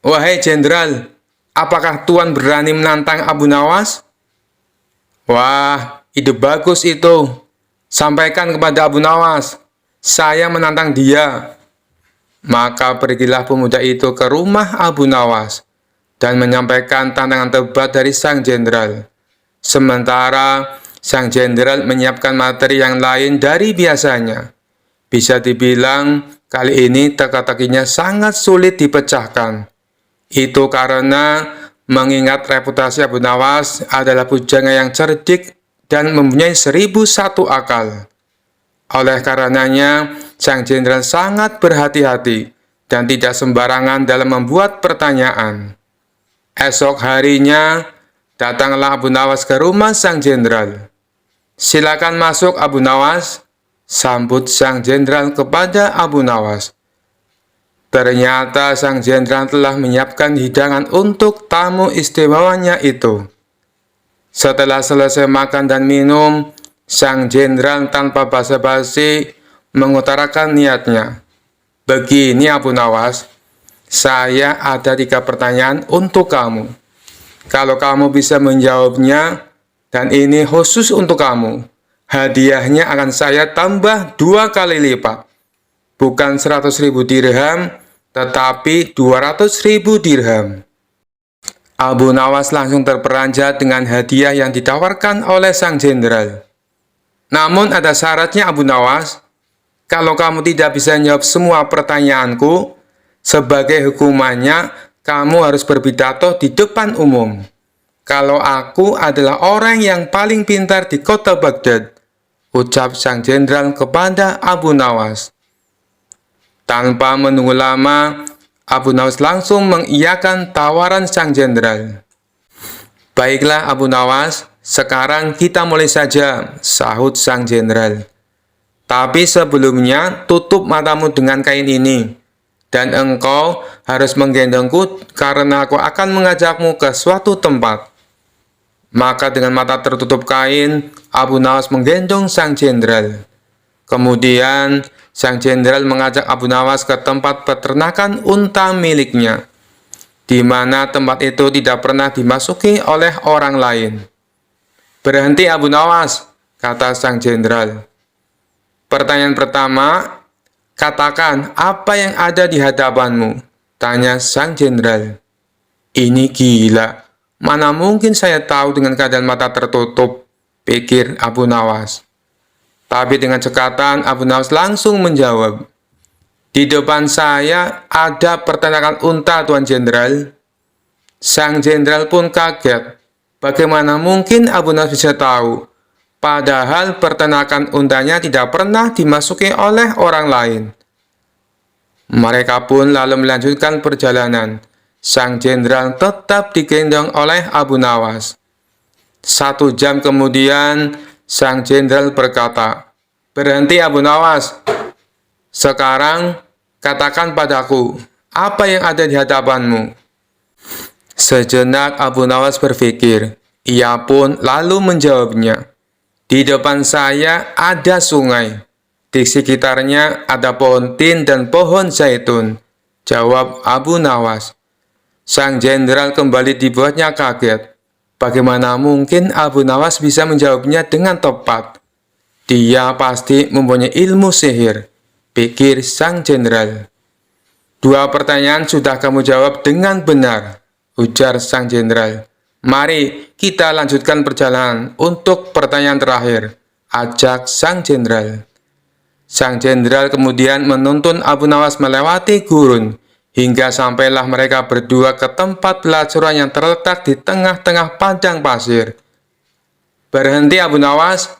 "Wahai jenderal, apakah Tuan berani menantang Abu Nawas?" "Wah, ide bagus itu. Sampaikan kepada Abu Nawas, saya menantang dia." Maka pergilah pemuda itu ke rumah Abu Nawas dan menyampaikan tantangan tebat dari sang jenderal. Sementara sang jenderal menyiapkan materi yang lain dari biasanya. Bisa dibilang kali ini teka-tekinya sangat sulit dipecahkan. Itu karena mengingat reputasi Abu Nawas adalah pujangga yang cerdik dan mempunyai 1001 akal. Oleh karenanya, sang jenderal sangat berhati-hati dan tidak sembarangan dalam membuat pertanyaan. Esok harinya, datanglah Abu Nawas ke rumah sang jenderal. "Silakan masuk Abu Nawas," sambut sang jenderal kepada Abu Nawas. Ternyata sang jenderal telah menyiapkan hidangan untuk tamu istimewanya itu. Setelah selesai makan dan minum, sang jenderal tanpa basa-basi mengutarakan niatnya. "Begini Abu Nawas, saya ada 3 pertanyaan untuk kamu. Kalau kamu bisa menjawabnya, dan ini khusus untuk kamu, hadiahnya akan saya tambah 2 kali lipat. Bukan 100.000 dirham, tetapi 200.000 dirham." Abu Nawas langsung terperanjat dengan hadiah yang ditawarkan oleh sang jenderal. "Namun ada syaratnya Abu Nawas. Kalau kamu tidak bisa menjawab semua pertanyaanku, sebagai hukumannya kamu harus berpidato di depan umum. Kalau aku adalah orang yang paling pintar di kota Baghdad," ucap sang jenderal kepada Abu Nawas. Tanpa menunggu lama, Abu Nawas langsung mengiyakan tawaran sang jenderal. "Baiklah Abu Nawas, sekarang kita mulai saja," sahut sang jenderal. "Tapi sebelumnya tutup matamu dengan kain ini, dan engkau harus menggendongku karena aku akan mengajakmu ke suatu tempat." Maka dengan mata tertutup kain, Abu Nawas menggendong sang jenderal. Kemudian, sang jenderal mengajak Abu Nawas ke tempat peternakan unta miliknya, di mana tempat itu tidak pernah dimasuki oleh orang lain. "Berhenti Abu Nawas," kata sang jenderal. "Pertanyaan pertama, katakan apa yang ada di hadapanmu," tanya sang jenderal. "Ini gila. Mana mungkin saya tahu dengan keadaan mata tertutup," pikir Abu Nawas. Tapi dengan cekatan, Abu Nawas langsung menjawab, "Di depan saya ada peternakan unta, Tuan Jenderal." Sang jenderal pun kaget. Bagaimana mungkin Abu Nawas bisa tahu? Padahal peternakan untanya tidak pernah dimasuki oleh orang lain. Mereka pun lalu melanjutkan perjalanan. Sang jenderal tetap digendong oleh Abu Nawas. 1 jam kemudian, sang jenderal berkata, "Berhenti Abu Nawas. Sekarang, katakan padaku, apa yang ada di hadapanmu?" Sejenak Abu Nawas berpikir. Ia pun lalu menjawabnya, "Di depan saya ada sungai. Di sekitarnya ada pohon tin dan pohon zaitun," jawab Abu Nawas. Sang jenderal kembali dibuatnya kaget. Bagaimana mungkin Abu Nawas bisa menjawabnya dengan tepat? Dia pasti mempunyai ilmu sihir, pikir sang jenderal. "2 pertanyaan sudah kamu jawab dengan benar," ujar sang jenderal. "Mari kita lanjutkan perjalanan untuk pertanyaan terakhir," ajak sang jenderal. Sang jenderal kemudian menuntun Abu Nawas melewati gurun, hingga sampailah mereka berdua ke tempat pelacuran yang terletak di tengah-tengah padang pasir. "Berhenti Abu Nawas.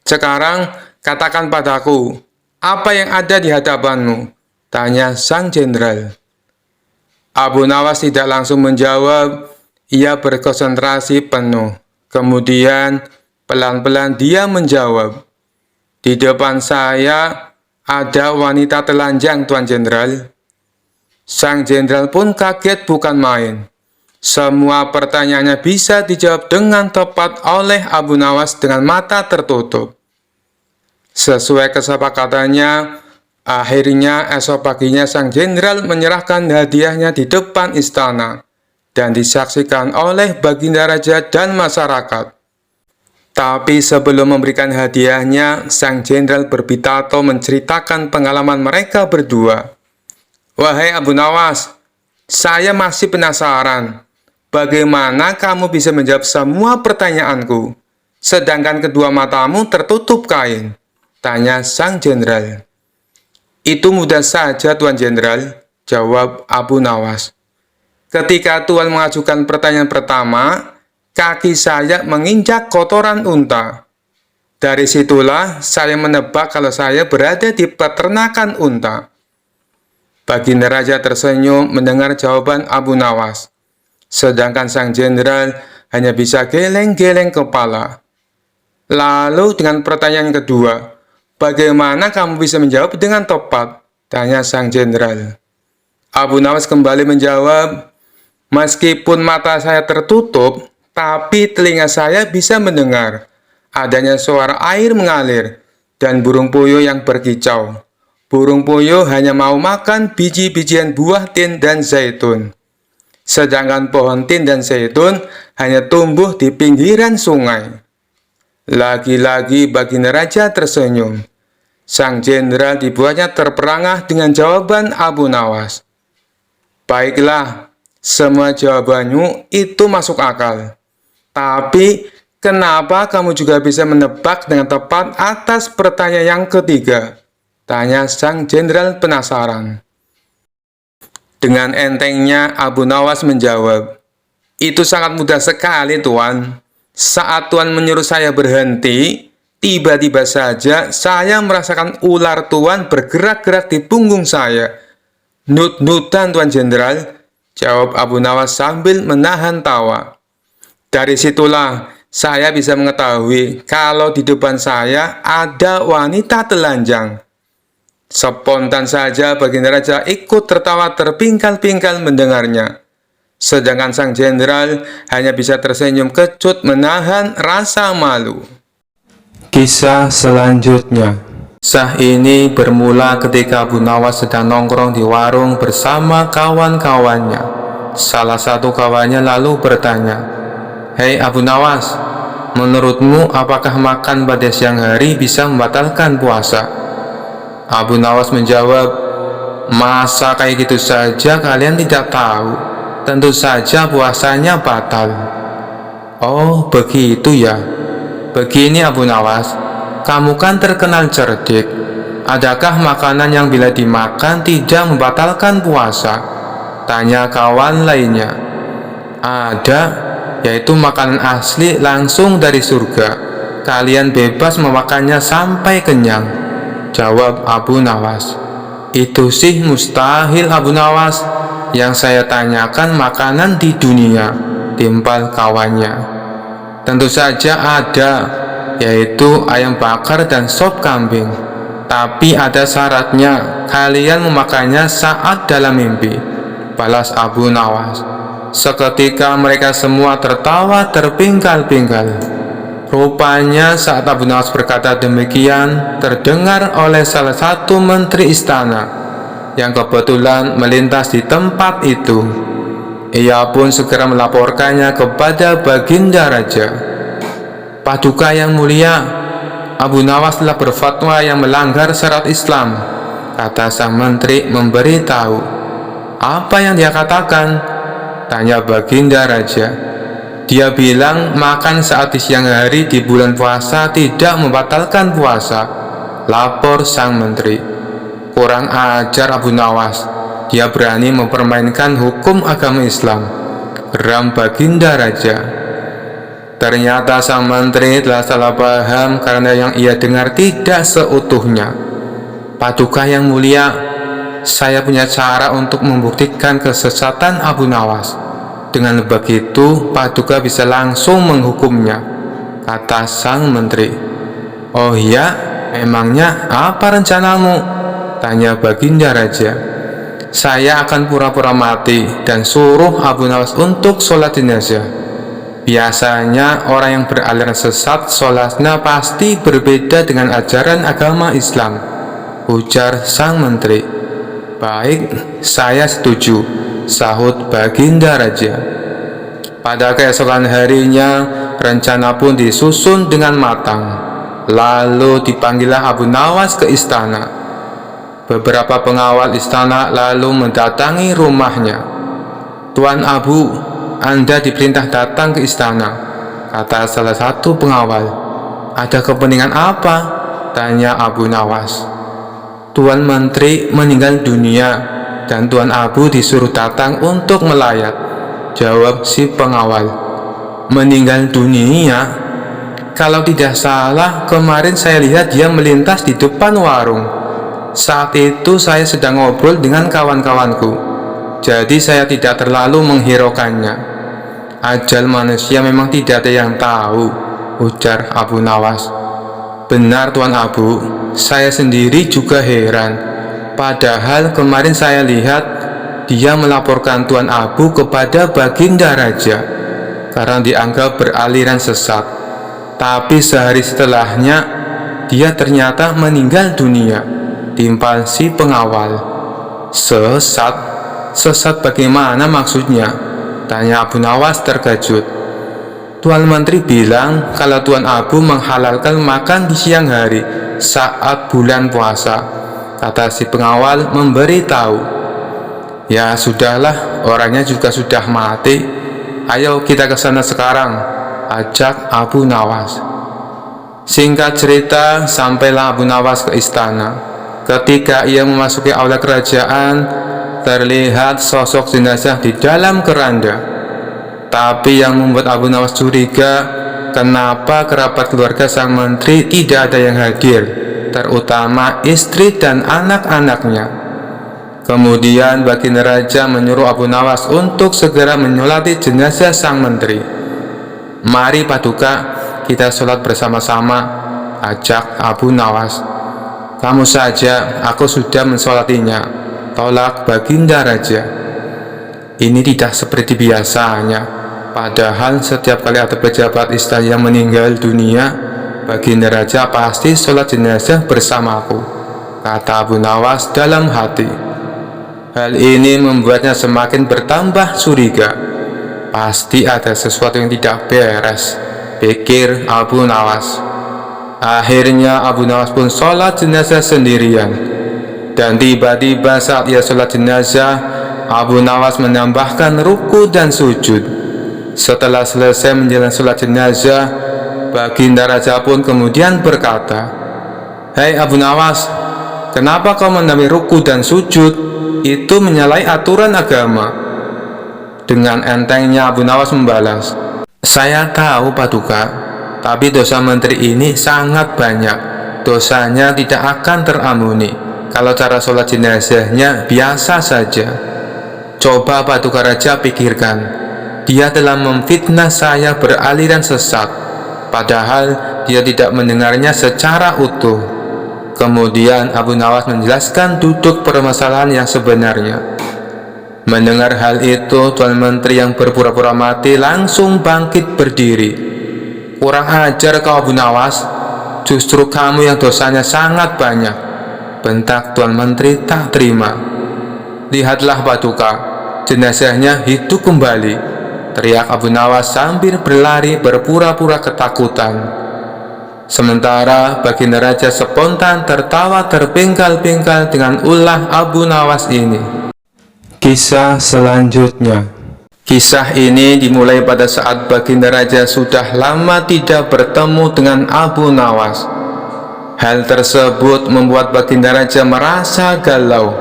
Sekarang katakan padaku, apa yang ada di hadapanmu?" tanya sang jenderal. Abu Nawas tidak langsung menjawab. Ia berkonsentrasi penuh. Kemudian pelan-pelan dia menjawab, "Di depan saya ada wanita telanjang, Tuan Jenderal." Sang jenderal pun kaget bukan main. Semua pertanyaannya bisa dijawab dengan tepat oleh Abu Nawas dengan mata tertutup. Sesuai kesepakatannya, akhirnya esok paginya sang jenderal menyerahkan hadiahnya di depan istana dan disaksikan oleh Baginda Raja dan masyarakat. Tapi sebelum memberikan hadiahnya, sang jenderal berpidato menceritakan pengalaman mereka berdua. "Wahai Abu Nawas, saya masih penasaran. Bagaimana kamu bisa menjawab semua pertanyaanku, sedangkan kedua matamu tertutup kain?" tanya sang jenderal. "Itu mudah saja, Tuan Jenderal," jawab Abu Nawas. "Ketika Tuan mengajukan pertanyaan pertama, kaki saya menginjak kotoran unta. Dari situlah saya menebak kalau saya berada di peternakan unta." Baginda Raja tersenyum mendengar jawaban Abu Nawas, sedangkan sang jenderal hanya bisa geleng-geleng kepala. "Lalu dengan pertanyaan kedua, bagaimana kamu bisa menjawab dengan tepat?" tanya sang jenderal. Abu Nawas kembali menjawab, "Meskipun mata saya tertutup, tapi telinga saya bisa mendengar adanya suara air mengalir dan burung puyuh yang berkicau. Burung puyuh hanya mau makan biji-bijian buah tin dan zaitun. Sedangkan pohon tin dan zaitun hanya tumbuh di pinggiran sungai." Lagi-lagi Baginda Raja tersenyum. Sang jenderal dibuatnya terperangah dengan jawaban Abu Nawas. "Baiklah, semua jawabanmu itu masuk akal. Tapi kenapa kamu juga bisa menebak dengan tepat atas pertanyaan yang ketiga?" tanya sang jenderal penasaran. Dengan entengnya Abu Nawas menjawab, "Itu sangat mudah sekali, Tuan. Saat Tuan menyuruh saya berhenti, tiba-tiba saja saya merasakan ular Tuan bergerak-gerak di punggung saya." "Nut-nutan, Tuan Jenderal," jawab Abu Nawas sambil menahan tawa. "Dari situlah saya bisa mengetahui kalau di depan saya ada wanita telanjang." Spontan saja Baginda Raja ikut tertawa terpingkal-pingkal mendengarnya. Sedangkan sang jenderal hanya bisa tersenyum kecut menahan rasa malu. Kisah selanjutnya. Kisah ini bermula ketika Abu Nawas sedang nongkrong di warung bersama kawan-kawannya. Salah satu kawannya lalu bertanya, "Hei Abu Nawas, menurutmu apakah makan pada siang hari bisa membatalkan puasa?" Abu Nawas menjawab, "Masa kayak gitu saja kalian tidak tahu? Tentu saja puasanya batal." "Oh begitu ya. Begini Abu Nawas, kamu kan terkenal cerdik. Adakah makanan yang bila dimakan tidak membatalkan puasa?" tanya kawan lainnya. "Ada, yaitu makanan asli langsung dari surga. Kalian bebas memakannya sampai kenyang," jawab Abu Nawas. "Itu sih mustahil Abu Nawas. Yang saya tanyakan makanan di dunia," timpal kawannya. "Tentu saja ada, yaitu ayam bakar dan sop kambing. Tapi ada syaratnya, kalian memakannya saat dalam mimpi," balas Abu Nawas. Seketika mereka semua tertawa terpingkal-pingkal. Rupanya saat Abu Nawas berkata demikian, terdengar oleh salah satu menteri istana yang kebetulan melintas di tempat itu. Ia pun segera melaporkannya kepada Baginda Raja. "Paduka yang mulia, Abu Nawas telah berfatwa yang melanggar syarat Islam," kata sang menteri memberitahu. "Apa yang dia katakan?" tanya Baginda Raja. "Dia bilang makan saat di siang hari di bulan puasa tidak membatalkan puasa," lapor sang menteri. "Kurang ajar Abu Nawas, dia berani mempermainkan hukum agama Islam," geram Baginda Raja. Ternyata sang menteri telah salah paham karena yang ia dengar tidak seutuhnya. "Paduka yang mulia, saya punya cara untuk membuktikan kesesatan Abu Nawas. Dengan begitu, Paduka bisa langsung menghukumnya," kata sang menteri. "Oh iya, memangnya apa rencanamu?" tanya Baginda Raja. Saya akan pura-pura mati dan suruh Abu Nawas untuk sholat jenazah. Biasanya orang yang beraliran sesat sholatnya pasti berbeda dengan ajaran agama Islam, ujar sang menteri. Baik, saya setuju, sahut Baginda Raja. Pada keesokan harinya, rencana pun disusun dengan matang. Lalu dipanggillah Abu Nawas ke istana. Beberapa pengawal istana lalu mendatangi rumahnya. "Tuan Abu, Anda diperintah datang ke istana," kata salah satu pengawal. "Ada kepentingan apa?" tanya Abu Nawas. "Tuan Menteri meninggal dunia dan Tuan Abu disuruh datang untuk melayat," jawab si pengawal. "Meninggal dunia? Kalau tidak salah, kemarin saya lihat dia melintas di depan warung. Saat itu saya sedang ngobrol dengan kawan-kawanku, jadi saya tidak terlalu menghiraukannya. Ajal manusia memang tidak ada yang tahu," ujar Abu Nawas. "Benar Tuan Abu, saya sendiri juga heran. Padahal kemarin saya lihat dia melaporkan Tuan Abu kepada Baginda Raja karena dianggap beraliran sesat. Tapi sehari setelahnya dia ternyata meninggal dunia," timpal si pengawal. "Sesat? Sesat bagaimana maksudnya?" tanya Abu Nawas terkejut. "Tuan Menteri bilang kalau Tuan Abu menghalalkan makan di siang hari saat bulan puasa," kata si pengawal memberitahu. "Ya sudahlah, orangnya juga sudah mati. Ayo kita ke sana sekarang," ajak Abu Nawas. Singkat cerita, sampailah Abu Nawas ke istana. Ketika ia memasuki aula kerajaan, terlihat sosok jenazah di dalam keranda. Tapi yang membuat Abu Nawas curiga, kenapa kerabat keluarga sang menteri tidak ada yang hadir, terutama istri dan anak-anaknya. Kemudian Baginda Raja menyuruh Abu Nawas untuk segera menyolati jenazah sang menteri. "Mari Paduka, kita sholat bersama-sama," ajak Abu Nawas. "Kamu saja, aku sudah mensolatinya," tolak Baginda Raja. Ini tidak seperti biasanya. Padahal setiap kali ada pejabat istana yang meninggal dunia, Baginda Raja pasti sholat jenazah bersamaku, kata Abu Nawas dalam hati. Hal ini membuatnya semakin bertambah curiga. Pasti ada sesuatu yang tidak beres, pikir Abu Nawas. Akhirnya Abu Nawas pun sholat jenazah sendirian. Dan tiba-tiba saat ia sholat jenazah, Abu Nawas menambahkan ruku dan sujud. Setelah selesai menjalani sholat jenazah, Baginda Raja pun kemudian berkata, "Hei Abu Nawas, kenapa kau menambah ruku dan sujud? Itu menyalahi aturan agama." Dengan entengnya Abu Nawas membalas, "Saya tahu Paduka, tapi dosa menteri ini sangat banyak. Dosanya tidak akan terampuni kalau cara sholat jenazahnya biasa saja. Coba Paduka Raja pikirkan, dia telah memfitnah saya beraliran sesat, padahal dia tidak mendengarnya secara utuh." Kemudian Abu Nawas menjelaskan duduk permasalahan yang sebenarnya. Mendengar hal itu, Tuan Menteri yang berpura-pura mati langsung bangkit berdiri. "Kurang ajar kau Abu Nawas, justru kamu yang dosanya sangat banyak," bentak Tuan Menteri tak terima. "Lihatlah Paduka, jenazahnya hidup kembali," teriak Abu Nawas sambil berlari berpura-pura ketakutan. Sementara Baginda Raja spontan tertawa terpingkal-pingkal dengan ulah Abu Nawas ini. Kisah selanjutnya. Kisah ini dimulai pada saat Baginda Raja sudah lama tidak bertemu dengan Abu Nawas. Hal tersebut membuat Baginda Raja merasa galau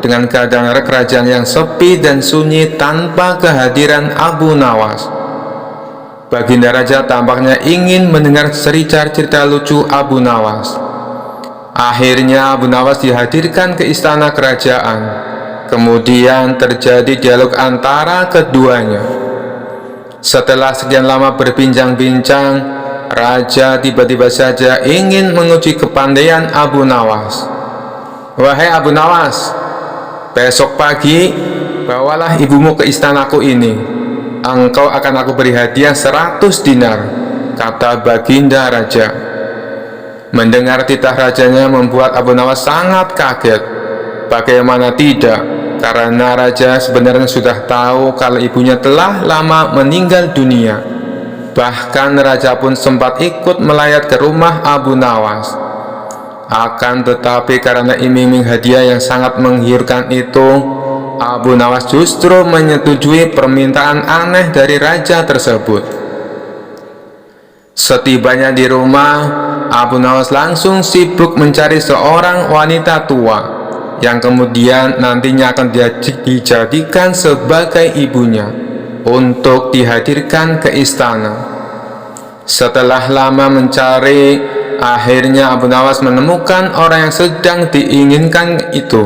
dengan keadaan kerajaan yang sepi dan sunyi tanpa kehadiran Abu Nawas. Baginda Raja tampaknya ingin mendengar cerita-cerita lucu Abu Nawas. Akhirnya Abu Nawas dihadirkan ke istana kerajaan. Kemudian terjadi dialog antara keduanya. Setelah sekian lama berbincang-bincang, Raja tiba-tiba saja ingin menguji kepandaian Abu Nawas. "Wahai Abu Nawas, Besok pagi, bawalah ibumu ke istanaku ini. Engkau akan aku beri hadiah 100 dinar, kata baginda raja. Mendengar titah rajanya membuat Abu Nawas sangat kaget. Bagaimana tidak, karena raja sebenarnya sudah tahu kalau ibunya telah lama meninggal dunia. Bahkan raja pun sempat ikut melayat ke rumah Abu Nawas. Akan tetapi karena iming-iming hadiah yang sangat menggiurkan itu, Abu Nawas justru menyetujui permintaan aneh dari raja tersebut. Setibanya di rumah, Abu Nawas langsung sibuk mencari seorang wanita tua yang kemudian nantinya akan dijadikan sebagai ibunya untuk dihadirkan ke istana. Setelah lama mencari, akhirnya Abu Nawas menemukan orang yang sedang diinginkan itu.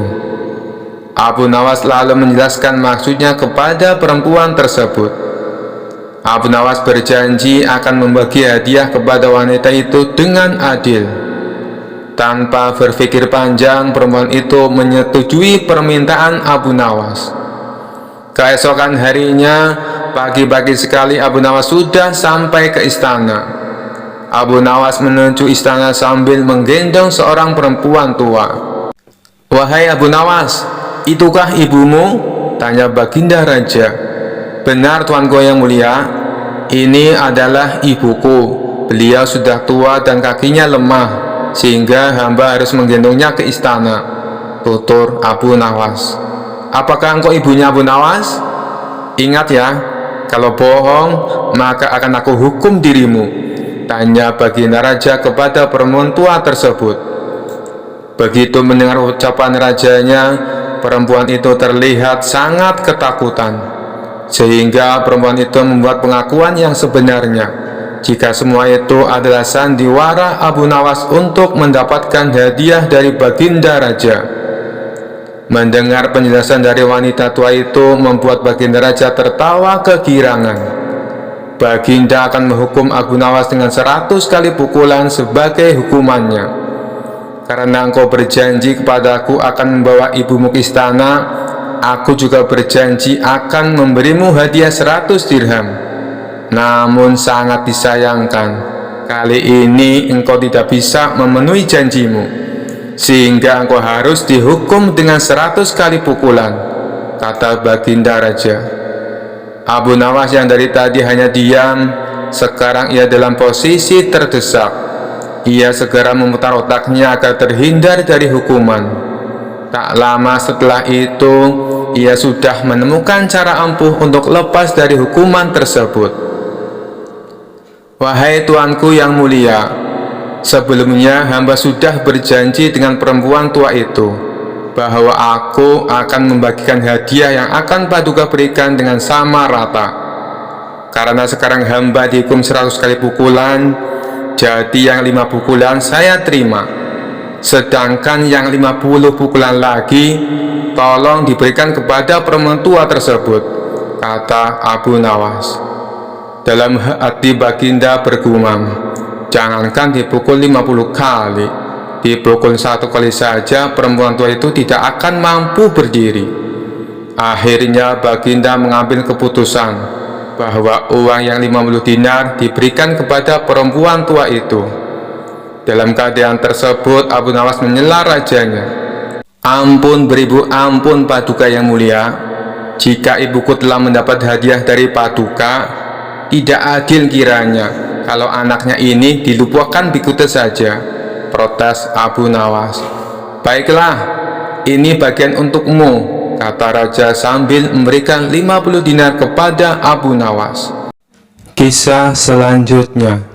Abu Nawas lalu menjelaskan maksudnya kepada perempuan tersebut. Abu Nawas berjanji akan membagi hadiah kepada wanita itu dengan adil. Tanpa berpikir panjang, perempuan itu menyetujui permintaan Abu Nawas. Keesokan harinya, pagi-pagi sekali Abu Nawas sudah sampai ke istana. Abu Nawas menuju istana sambil menggendong seorang perempuan tua. "Wahai Abu Nawas, itukah ibumu?" tanya baginda raja. "Benar tuanku yang mulia, ini adalah ibuku. Beliau sudah tua dan kakinya lemah, sehingga hamba harus menggendongnya ke istana," tutur Abu Nawas. "Apakah engkau ibunya Abu Nawas? Ingat ya, kalau bohong maka akan aku hukum dirimu," tanya baginda raja kepada perempuan tua tersebut. Begitu mendengar ucapan rajanya, perempuan itu terlihat sangat ketakutan, sehingga perempuan itu membuat pengakuan yang sebenarnya jika semua itu adalah sandiwara Abu Nawas untuk mendapatkan hadiah dari baginda raja. Mendengar penjelasan dari wanita tua itu membuat baginda raja tertawa kegirangan. Baginda akan menghukum Abu Nawas dengan 100 kali pukulan sebagai hukumannya. "Karena engkau berjanji kepadaku akan membawa ibumu ke istana, aku juga berjanji akan memberimu hadiah 100 dirham. Namun sangat disayangkan, kali ini engkau tidak bisa memenuhi janjimu, sehingga engkau harus dihukum dengan 100 kali pukulan," kata baginda raja. Abu Nawas yang dari tadi hanya diam, sekarang ia dalam posisi terdesak. Ia segera memutar otaknya agar terhindar dari hukuman. Tak lama setelah itu, ia sudah menemukan cara ampuh untuk lepas dari hukuman tersebut. "Wahai tuanku yang mulia, sebelumnya hamba sudah berjanji dengan perempuan tua itu bahwa aku akan membagikan hadiah yang akan paduka berikan dengan sama rata. Karena sekarang hamba dihukum 100 kali pukulan, jadi yang 5 pukulan saya terima. Sedangkan yang 50 pukulan lagi tolong diberikan kepada perempuan tua tersebut," kata Abu Nawas. Dalam hati baginda bergumam, jangankan dipukul 50 kali, dipukul 1 kali saja perempuan tua itu tidak akan mampu berdiri. Akhirnya baginda mengambil keputusan bahwa uang yang 50 dinar diberikan kepada perempuan tua itu. Dalam keadaan tersebut, Abu Nawas menyela rajanya. "Ampun beribu, ampun paduka yang mulia. Jika ibuku telah mendapat hadiah dari paduka, tidak adil kiranya kalau anaknya ini dilumpuhkan begitu saja," protes Abu Nawas. "Baiklah, ini bagian untukmu," kata raja sambil memberikan 50 dinar kepada Abu Nawas. Kisah selanjutnya.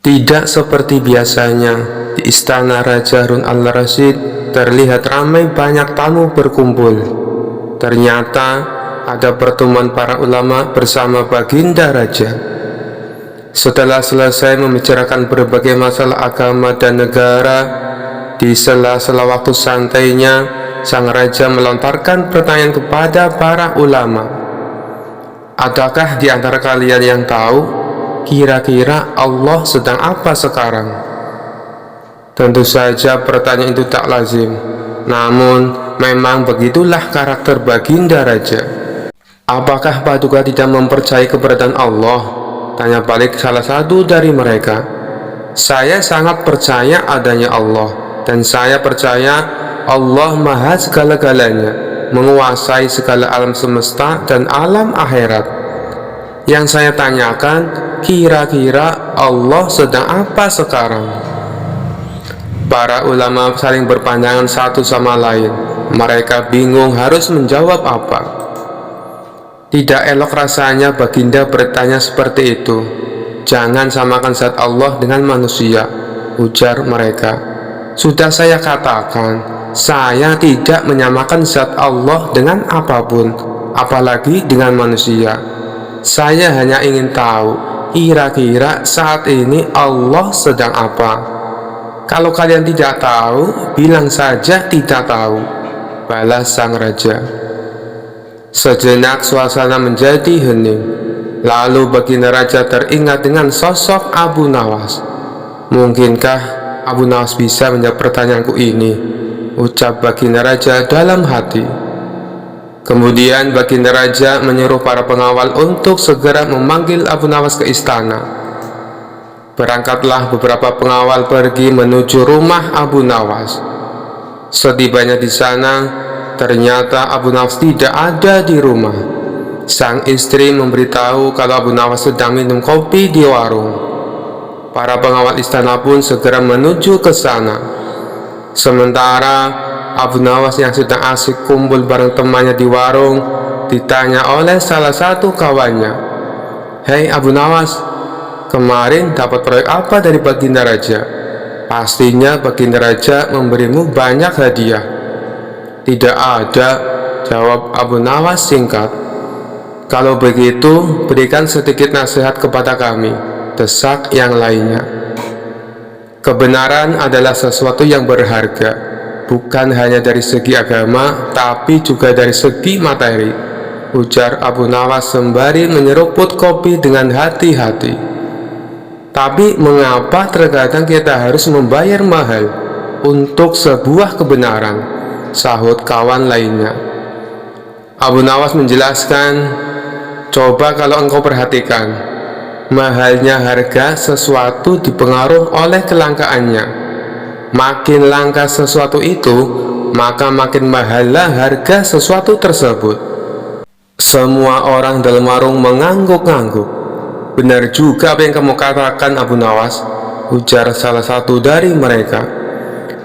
Tidak seperti biasanya, di istana Raja Harun al-Rasyid terlihat ramai banyak tamu berkumpul. Ternyata ada pertemuan para ulama bersama baginda raja. Setelah selesai membicarakan berbagai masalah agama dan negara, di sela-sela waktu santainya, sang raja melontarkan pertanyaan kepada para ulama. "Adakah di antara kalian yang tahu kira-kira Allah sedang apa sekarang?" Tentu saja pertanyaan itu tak lazim, namun Memang begitulah karakter Baginda Raja. Apakah Paduka tidak mempercayai keberadaan Allah? Tanya balik salah satu dari mereka. Saya sangat percaya adanya Allah, dan saya percaya Allah maha segala-galanya, menguasai segala alam semesta dan alam akhirat. Yang saya tanyakan, kira-kira Allah sedang apa sekarang? Para ulama saling berpandangan satu sama lain. Mereka bingung harus menjawab apa. Tidak elok rasanya Baginda bertanya seperti itu. Jangan samakan zat Allah dengan manusia, ujar mereka. Sudah saya katakan, saya tidak menyamakan zat Allah dengan apapun, apalagi dengan manusia. Saya hanya ingin tahu, kira-kira saat ini Allah sedang apa? Kalau kalian tidak tahu, bilang saja tidak tahu, balas sang raja. Sejenak suasana menjadi hening. Lalu Baginda Raja teringat dengan sosok Abu Nawas. Mungkinkah Abu Nawas bisa menjawab pertanyaanku ini? Ucap Baginda Raja dalam hati. Kemudian Baginda Raja menyuruh para pengawal untuk segera memanggil Abu Nawas ke istana. Berangkatlah beberapa pengawal pergi menuju rumah Abu Nawas. Setibanya di sana, ternyata Abu Nawas tidak ada di rumah. Sang istri memberitahu kalau Abu Nawas sedang minum kopi di warung. Para pengawal istana pun segera menuju ke sana. Sementara Abu Nawas yang sedang asik kumpul bareng temannya di warung ditanya oleh salah satu kawannya, "Hei Abu Nawas, kemarin dapat proyek apa dari Baginda Raja? Pastinya Baginda Raja memberimu banyak hadiah." "Tidak ada," jawab Abu Nawas singkat. "Kalau begitu, berikan sedikit nasihat kepada kami," desak yang lainnya. "Kebenaran adalah sesuatu yang berharga, bukan hanya dari segi agama, tapi juga dari segi materi," ujar Abu Nawas sembari menyeruput kopi dengan hati-hati. "Tapi mengapa terkadang kita harus membayar mahal untuk sebuah kebenaran?" sahut kawan lainnya. Abu Nawas menjelaskan, "Coba kalau engkau perhatikan, mahalnya harga sesuatu dipengaruhi oleh kelangkaannya. Makin langka sesuatu itu, maka makin mahallah harga sesuatu tersebut." Semua orang dalam warung mengangguk-angguk. "Benar juga apa yang kamu katakan, Abu Nawas," ujar salah satu dari mereka.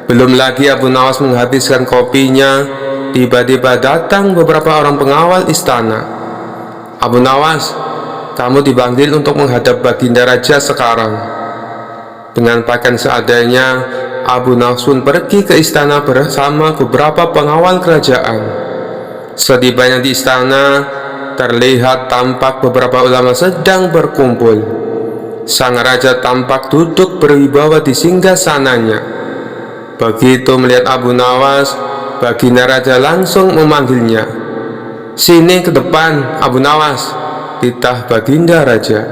Belum lagi Abu Nawas menghabiskan kopinya, tiba-tiba datang beberapa orang pengawal istana. "Abu Nawas, kamu dipanggil untuk menghadap Baginda Raja sekarang." Dengan pakaian seadanya, Abu Nawas pun pergi ke istana bersama beberapa pengawal kerajaan. Setibanya di istana, terlihat tampak beberapa ulama sedang berkumpul. Sang raja tampak duduk berwibawa di singgasananya. Begitu melihat Abu Nawas, Baginda Raja langsung memanggilnya. "Sini ke depan, Abu Nawas," titah Baginda Raja.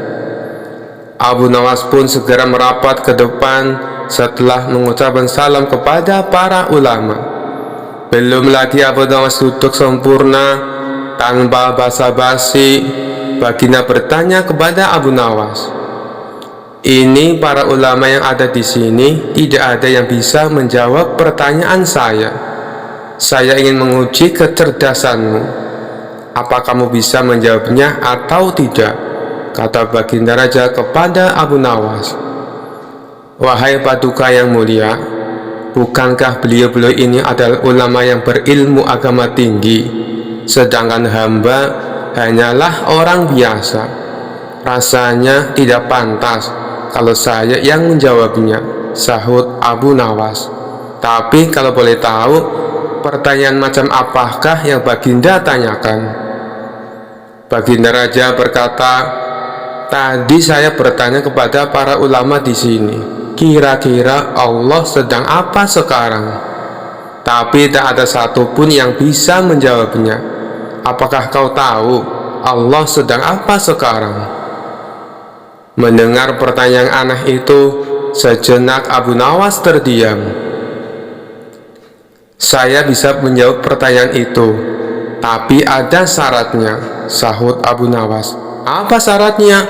Abu Nawas pun segera merapat ke depan setelah mengucapkan salam kepada para ulama. Belum lagi Abu Nawas duduk sempurna, tanpa basa-basi, Baginda bertanya kepada Abu Nawas, "Ini para ulama yang ada di sini, tidak ada yang bisa menjawab pertanyaan saya. Saya ingin menguji kecerdasanmu. Apa kamu bisa menjawabnya atau tidak?" kata Baginda Raja kepada Abu Nawas. "Wahai Paduka yang mulia, bukankah beliau-beliau ini adalah ulama yang berilmu agama tinggi, sedangkan hamba hanyalah orang biasa. Rasanya tidak pantas kalau saya yang menjawabnya," sahut Abu Nawas. "Tapi kalau boleh tahu, pertanyaan macam apakah yang Baginda tanyakan?" Baginda Raja berkata, "Tadi saya bertanya kepada para ulama di sini, kira-kira Allah sedang apa sekarang? Tapi tak ada satupun yang bisa menjawabnya. Apakah kau tahu Allah sedang apa sekarang?" Mendengar pertanyaan aneh itu, sejenak Abu Nawas terdiam. Saya bisa menjawab pertanyaan itu, tapi ada syaratnya, sahut Abu Nawas. Apa syaratnya?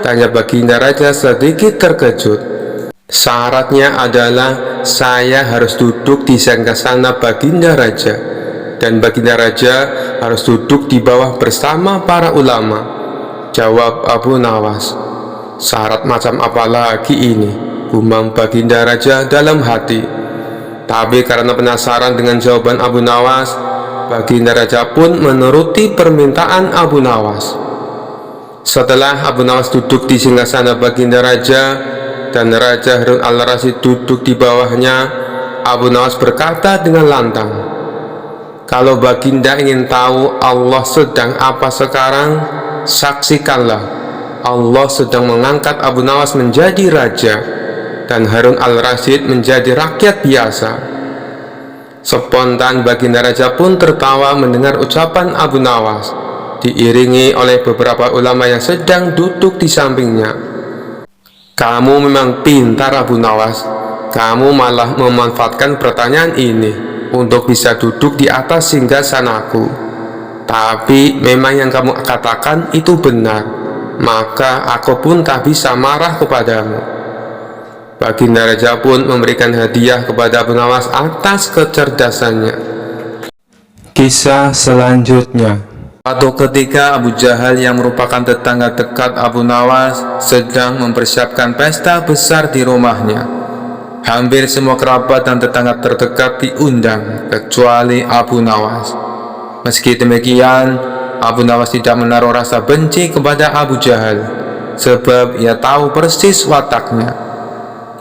Tanya Baginda Raja sedikit terkejut. Syaratnya adalah saya harus duduk di singgasana Baginda Raja, dan Baginda Raja harus duduk di bawah bersama para ulama, jawab Abu Nawas. Syarat macam apa lagi ini? Gumam Baginda Raja dalam hati. Tapi karena penasaran dengan jawaban Abu Nawas, Baginda Raja pun menuruti permintaan Abu Nawas. Setelah Abu Nawas duduk di singgasana Baginda Raja dan Raja Harun al-Rasyid duduk di bawahnya, Abu Nawas berkata dengan lantang, "Kalau Baginda ingin tahu Allah sedang apa sekarang, saksikanlah Allah sedang mengangkat Abu Nawas menjadi raja dan Harun al-Rasyid menjadi rakyat biasa." Spontan Baginda Raja pun tertawa mendengar ucapan Abu Nawas, diiringi oleh beberapa ulama yang sedang duduk di sampingnya. "Kamu memang pintar, Abu Nawas. Kamu malah memanfaatkan pertanyaan ini untuk bisa duduk di atas singgasanaku. Tapi memang yang kamu katakan itu benar, maka aku pun tak bisa marah kepadamu." Baginda Raja pun memberikan hadiah kepada Abu Nawas atas kecerdasannya. Kisah selanjutnya. Suatu ketika Abu Jahal yang merupakan tetangga dekat Abu Nawas sedang mempersiapkan pesta besar di rumahnya. Hampir semua kerabat dan tetangga terdekat diundang kecuali Abu Nawas. Meski demikian, Abu Nawas tidak menaruh rasa benci kepada Abu Jahal, sebab ia tahu persis wataknya.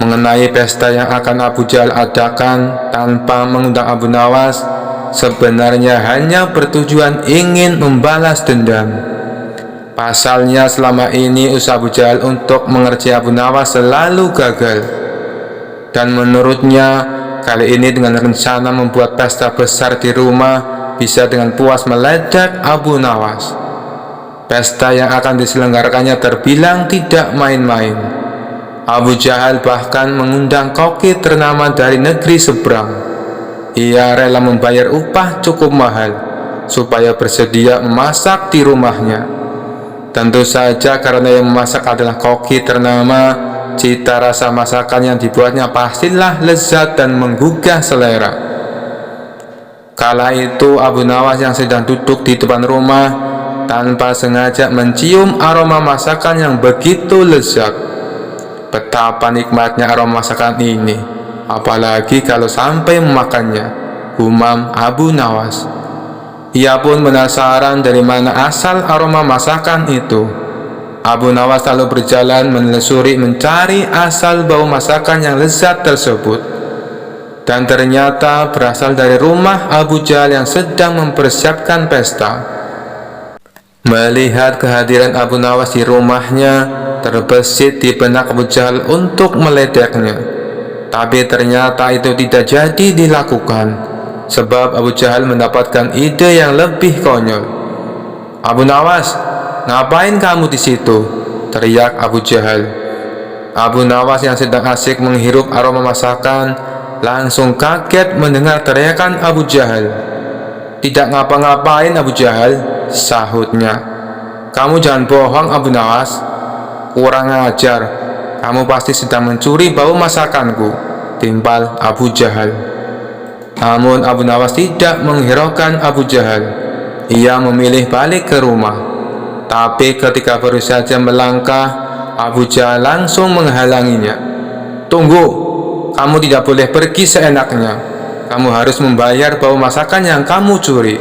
Mengenai pesta yang akan Abu Jahal adakan tanpa mengundang Abu Nawas, sebenarnya hanya bertujuan ingin membalas dendam. Pasalnya selama ini usaha Abu Jahal untuk mengerjai Abu Nawas selalu gagal. Dan menurutnya, kali ini dengan rencana membuat pesta besar di rumah bisa dengan puas meledak Abu Nawas. Pesta yang akan diselenggarakannya terbilang tidak main-main. Abu Jahal bahkan mengundang koki ternama dari negeri seberang. Ia rela membayar upah cukup mahal supaya bersedia memasak di rumahnya. Tentu saja karena yang memasak adalah koki ternama, cita rasa masakan yang dibuatnya pastilah lezat dan menggugah selera. Kala itu Abu Nawas yang sedang duduk di depan rumah tanpa sengaja mencium aroma masakan yang begitu lezat. Betapa nikmatnya aroma masakan ini, apalagi kalau sampai memakannya, gumam Abu Nawas. Ia pun penasaran dari mana asal aroma masakan itu. Abu Nawas lalu berjalan menelusuri mencari asal bau masakan yang lezat tersebut. Dan ternyata berasal dari rumah Abu Jahal yang sedang mempersiapkan pesta. Melihat kehadiran Abu Nawas di rumahnya, terbesit di benak Abu Jahal untuk meledaknya. Tapi ternyata itu tidak jadi dilakukan, sebab Abu Jahal mendapatkan ide yang lebih konyol. "Abu Nawas, ngapain kamu di situ?" teriak Abu Jahal. Abu Nawas yang sedang asik menghirup aroma masakan langsung kaget mendengar teriakan Abu Jahal. "Tidak ngapa-ngapain, Abu Jahal," sahutnya. "Kamu jangan bohong, Abu Nawas. Kurang ajar, kamu pasti sedang mencuri bau masakanku," timpal Abu Jahal. Namun Abu Nawas tidak menghiraukan Abu Jahal. Ia memilih balik ke rumah. Tapi ketika baru saja melangkah, Abu Jahal langsung menghalanginya. "Tunggu, kamu tidak boleh pergi seenaknya. Kamu harus membayar bau masakan yang kamu curi,"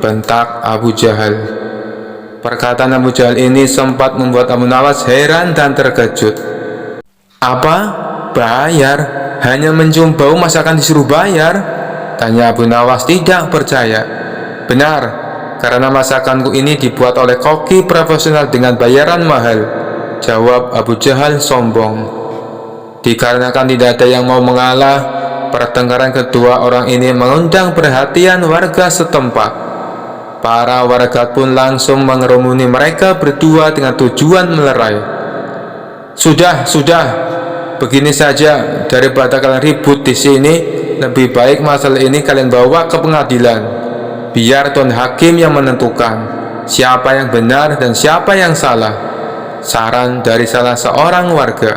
bentak Abu Jahal. Perkataan Abu Jahal ini sempat membuat Abu Nawas heran dan terkejut. "Apa? Bayar? Hanya mencium bau masakan disuruh bayar?" tanya Abu Nawas tidak percaya. "Benar, karena masakanku ini dibuat oleh koki profesional dengan bayaran mahal," jawab Abu Jahal sombong. Dikarenakan tidak ada yang mau mengalah, pertengkaran kedua orang ini mengundang perhatian warga setempat. Para warga pun langsung mengerumuni mereka berdua dengan tujuan melerai. Sudah, begini saja, daripada kalian ribut di sini, lebih baik masalah ini kalian bawa ke pengadilan. Biar Tuan Hakim yang menentukan siapa yang benar dan siapa yang salah. Saran dari salah seorang warga.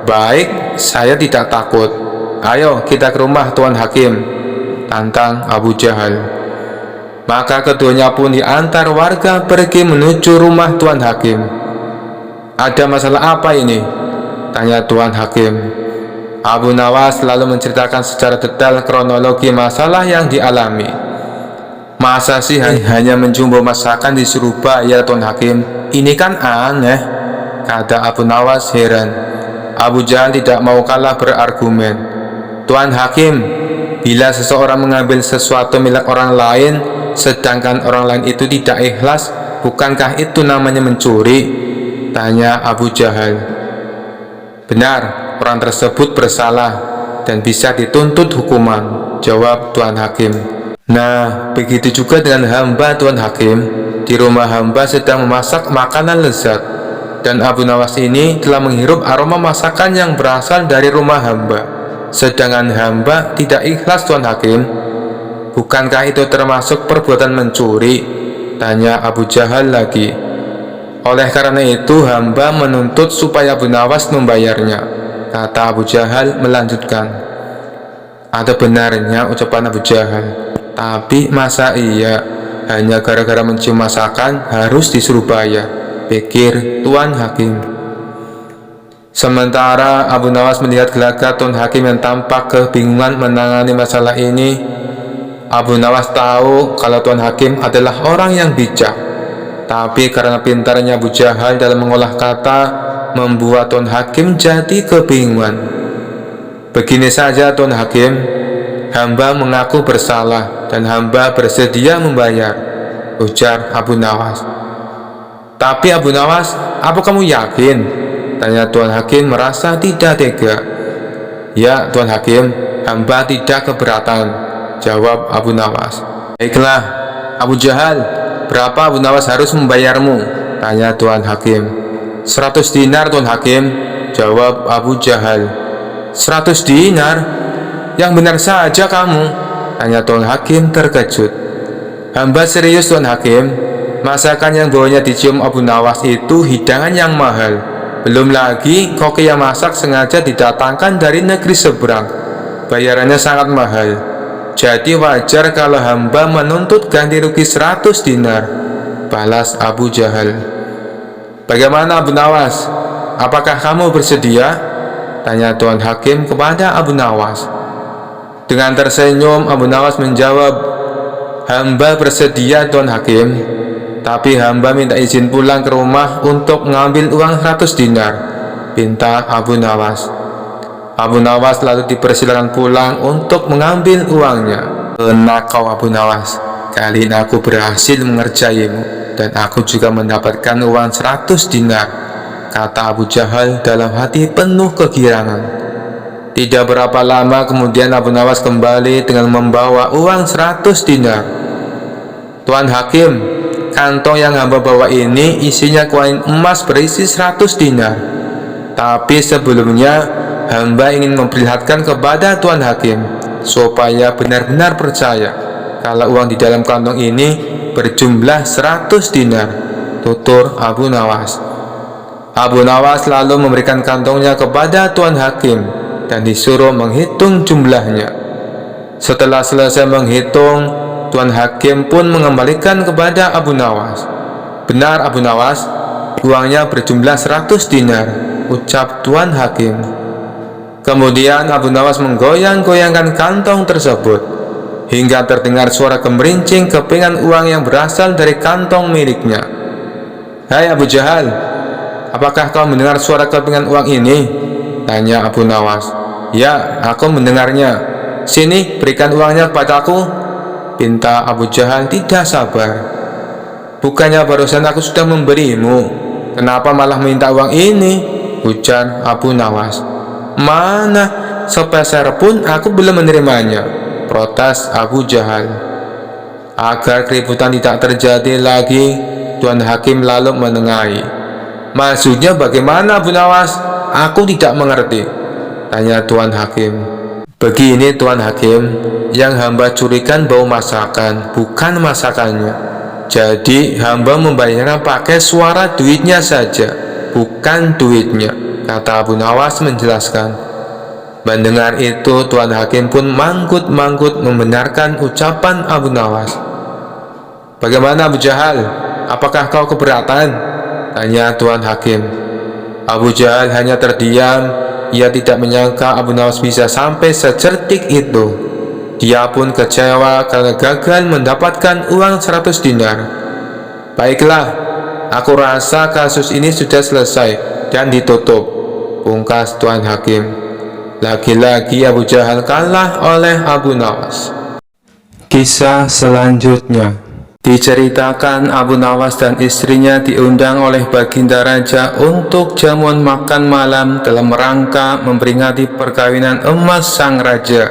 Baik, saya tidak takut. Ayo kita ke rumah Tuan Hakim, tantang Abu Jahal. Maka keduanya pun diantar warga pergi menuju rumah Tuan Hakim. Ada masalah apa ini? Tanya Tuan Hakim. Abu Nawas lalu menceritakan secara detail kronologi masalah yang dialami. Masa sih hanya menjumbo masakan disuruh bayar Tuan Hakim? Ini kan aneh, kata Abu Nawas heran. Abu Jahal tidak mau kalah berargumen. Tuan Hakim, bila seseorang mengambil sesuatu milik orang lain, sedangkan orang lain itu tidak ikhlas, bukankah itu namanya mencuri? Tanya Abu Jahal. Benar, orang tersebut bersalah dan bisa dituntut hukuman, jawab Tuan Hakim. Nah, begitu juga dengan hamba Tuan Hakim. Di rumah hamba sedang memasak makanan lezat, dan Abu Nawas ini telah menghirup aroma masakan yang berasal dari rumah hamba, sedangkan hamba tidak ikhlas. Tuan Hakim, bukankah itu termasuk perbuatan mencuri? Tanya Abu Jahal lagi. Oleh karena itu hamba menuntut supaya Abu Nawas membayarnya, kata Abu Jahal melanjutkan. Ada benarnya ucapan Abu Jahal, tapi masa iya hanya gara-gara mencium masakan harus disuruh bayar, pikir Tuan Hakim. Sementara Abu Nawas melihat gelagat Tuan Hakim yang tampak kebingungan menangani masalah ini. Abu Nawas tahu kalau Tuan Hakim adalah orang yang bijak, tapi karena pintarnya Abu Jahal dalam mengolah kata, membuat Tuan Hakim jadi kebingungan. Begini saja Tuan Hakim, hamba mengaku bersalah dan hamba bersedia membayar, ujar Abu Nawas. Tapi Abu Nawas, apa kamu yakin? Tanya Tuan Hakim merasa tidak tega. Ya Tuan Hakim, hamba tidak keberatan, jawab Abu Nawas. Baiklah Abu Jahal, berapa Abu Nawas harus membayarmu? Tanya Tuan Hakim. 100 dinar Tuan Hakim, jawab Abu Jahal. 100 dinar? Yang benar saja kamu, tanya Tuan Hakim terkejut. Hamba serius Tuan Hakim, masakan yang baunya dicium Abu Nawas itu hidangan yang mahal. Belum lagi koki yang masak sengaja didatangkan dari negeri seberang. Bayarannya sangat mahal. Jadi wajar kalau hamba menuntut ganti rugi 100 dinar, balas Abu Jahal. Bagaimana Abu Nawas? Apakah kamu bersedia? Tanya Tuan Hakim kepada Abu Nawas. Dengan tersenyum Abu Nawas menjawab, hamba bersedia Tuan Hakim, tapi hamba minta izin pulang ke rumah untuk mengambil uang 100 dinar, pinta Abu Nawas. Abu Nawas lalu dipersilakan pulang untuk mengambil uangnya. Enak kau Abu Nawas, kali ini aku berhasil mengerjaimu, dan aku juga mendapatkan uang 100 dinar, kata Abu Jahal dalam hati penuh kegirangan. Tidak berapa lama kemudian Abu Nawas kembali dengan membawa uang 100 dinar. Tuan Hakim, kantong yang hamba bawa ini isinya koin emas berisi 100 dinar. Tapi sebelumnya hamba ingin memperlihatkan kepada Tuan Hakim supaya benar-benar percaya kalau uang di dalam kantong ini berjumlah 100 dinar, tutur Abu Nawas. Abu Nawas lalu memberikan kantongnya kepada Tuan Hakim dan disuruh menghitung jumlahnya. Setelah selesai menghitung, Tuan Hakim pun mengembalikan kepada Abu Nawas. Benar Abu Nawas, uangnya berjumlah 100 dinar, ucap Tuan Hakim. Kemudian Abu Nawas menggoyang-goyangkan kantong tersebut hingga terdengar suara gemerincing kepingan uang yang berasal dari kantong miliknya. Hai Abu Jahal, apakah kau mendengar suara kepingan uang ini? Tanya Abu Nawas. Ya, aku mendengarnya. Sini, berikan uangnya kepadaku, pinta Abu Jahal tidak sabar. Bukannya barusan aku sudah memberimu, kenapa malah minta uang ini? Ujar Abu Nawas. Mana, sepeser pun aku belum menerimanya, protes Abu Jahal. Agar keributan tidak terjadi lagi, Tuan Hakim lalu menengahi. Maksudnya bagaimana Abu Nawas? Aku tidak mengerti, tanya Tuan Hakim. Begini Tuan Hakim, yang hamba curikan bau masakan, bukan masakannya. Jadi hamba membayarnya pakai suara duitnya saja, bukan duitnya, kata Abu Nawas menjelaskan. Mendengar itu, Tuan Hakim pun manggut-manggut membenarkan ucapan Abu Nawas. Bagaimana Abu Jahal? Apakah kau keberatan? Tanya Tuan Hakim. Abu Jahal hanya terdiam. Ia tidak menyangka Abu Nawas bisa sampai secerdik itu. Dia pun kecewa karena gagal mendapatkan uang 100 dinar. Baiklah, aku rasa kasus ini sudah selesai dan ditutup, pungkas Tuan Hakim. Lagi-lagi Abu Jahal kalah oleh Abu Nawas. Kisah selanjutnya diceritakan Abu Nawas dan istrinya diundang oleh Baginda Raja untuk jamuan makan malam dalam rangka memperingati perkawinan emas sang raja.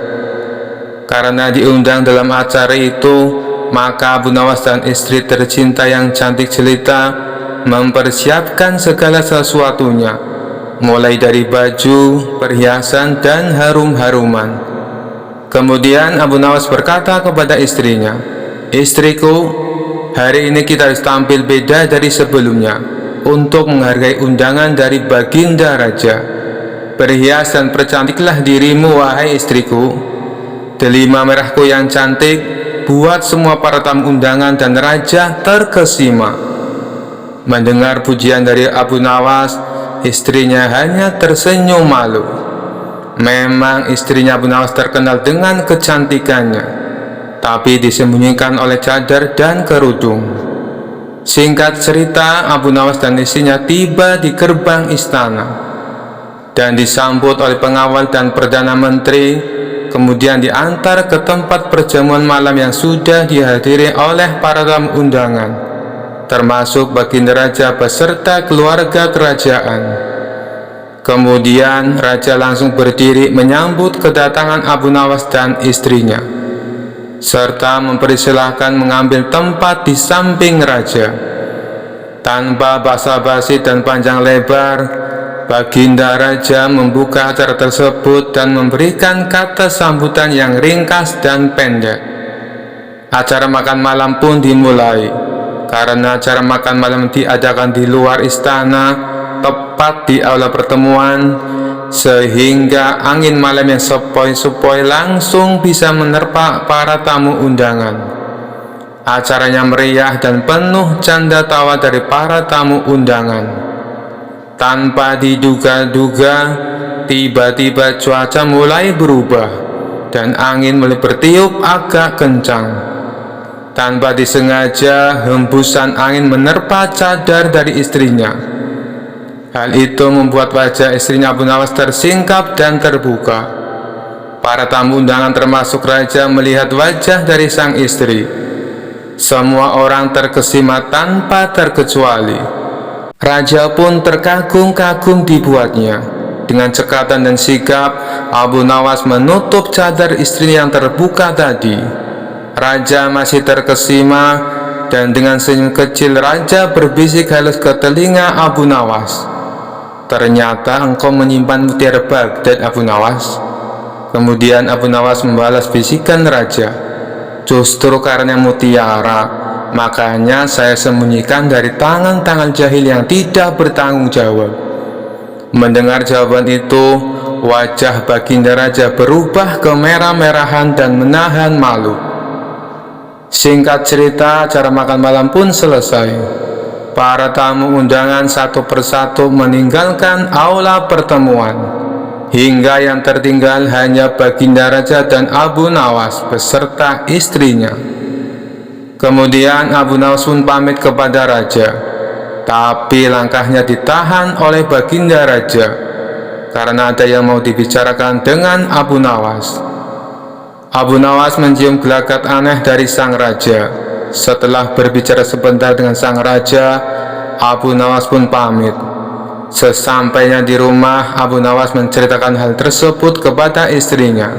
Karena diundang dalam acara itu, maka Abu Nawas dan istri tercinta yang cantik jelita mempersiapkan segala sesuatunya, mulai dari baju, perhiasan, dan harum-haruman. Kemudian Abu Nawas berkata kepada istrinya, "Istriku, hari ini kita harus tampil beda dari sebelumnya untuk menghargai undangan dari Baginda Raja. Berhias dan percantiklah dirimu, wahai istriku. Delima merahku yang cantik buat semua para tamu undangan dan raja terkesima." Mendengar pujian dari Abu Nawas, istrinya hanya tersenyum malu. Memang istrinya Abu Nawas terkenal dengan kecantikannya, tapi disembunyikan oleh cadar dan kerudung. Singkat cerita, Abu Nawas dan istrinya tiba di gerbang istana dan disambut oleh pengawal dan Perdana Menteri, kemudian diantar ke tempat perjamuan malam yang sudah dihadiri oleh para tamu undangan, termasuk Baginda Raja beserta keluarga kerajaan. Kemudian Raja langsung berdiri menyambut kedatangan Abu Nawas dan istrinya, serta mempersilahkan mengambil tempat di samping Raja. Tanpa basa-basi dan panjang lebar, Baginda Raja membuka acara tersebut dan memberikan kata sambutan yang ringkas dan pendek. Acara makan malam pun dimulai. Karena acara makan malam diadakan di luar istana, tepat di aula pertemuan, sehingga angin malam yang sepoi-sepoi langsung bisa menerpa para tamu undangan. Acaranya meriah dan penuh canda tawa dari para tamu undangan. Tanpa diduga-duga, tiba-tiba cuaca mulai berubah dan angin mulai bertiup agak kencang. Tanpa disengaja, hembusan angin menerpa cadar dari istrinya. Hal itu membuat wajah istrinya Abu Nawas tersingkap dan terbuka. Para tamu undangan termasuk Raja melihat wajah dari sang istri. Semua orang terkesima tanpa terkecuali. Raja pun terkagum-kagum dibuatnya. Dengan cekatan dan sigap, Abu Nawas menutup cadar istrinya yang terbuka tadi. Raja masih terkesima, dan dengan senyum kecil Raja berbisik halus ke telinga Abu Nawas. "Ternyata engkau menyimpan mutiara Baghdad, Abu Nawas." Kemudian Abu Nawas membalas bisikan Raja, "Justru karena mutiara, makanya saya sembunyikan dari tangan-tangan jahil yang tidak bertanggung jawab." Mendengar jawaban itu, wajah Baginda Raja berubah kemerah-merahan dan menahan malu. Singkat cerita, acara makan malam pun selesai. Para tamu undangan satu persatu meninggalkan aula pertemuan, hingga yang tertinggal hanya Baginda Raja dan Abu Nawas beserta istrinya. Kemudian Abu Nawas pun pamit kepada Raja, tapi langkahnya ditahan oleh Baginda Raja karena ada yang mau dibicarakan dengan Abu Nawas. Abu Nawas mencium gelagat aneh dari sang Raja. Setelah berbicara sebentar dengan sang Raja, Abu Nawas pun pamit. Sesampainya di rumah, Abu Nawas menceritakan hal tersebut kepada istrinya.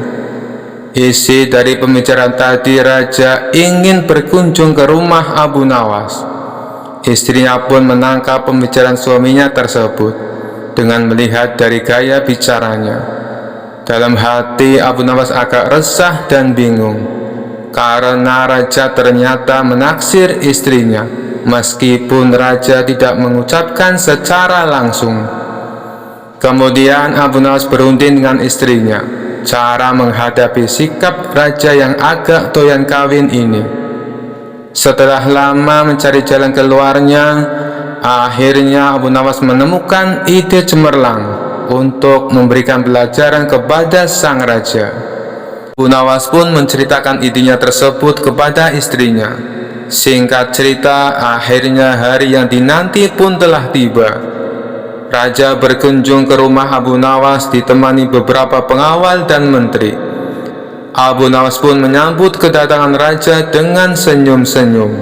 Isi dari pembicaraan tadi, Raja ingin berkunjung ke rumah Abu Nawas. Istrinya pun menangkap pembicaraan suaminya tersebut dengan melihat dari gaya bicaranya. Dalam hati Abu Nawas agak resah dan bingung, karena raja ternyata menaksir istrinya, meskipun raja tidak mengucapkan secara langsung. Kemudian Abu Nawas berunding dengan istrinya cara menghadapi sikap raja yang agak doyan kawin ini. Setelah lama mencari jalan keluarnya, akhirnya Abu Nawas menemukan ide cemerlang untuk memberikan pelajaran kepada sang raja. Abu Nawas pun menceritakan idenya tersebut kepada istrinya. Singkat cerita, akhirnya hari yang dinanti pun telah tiba. Raja berkunjung ke rumah Abu Nawas ditemani beberapa pengawal dan menteri. Abu Nawas pun menyambut kedatangan raja dengan senyum-senyum.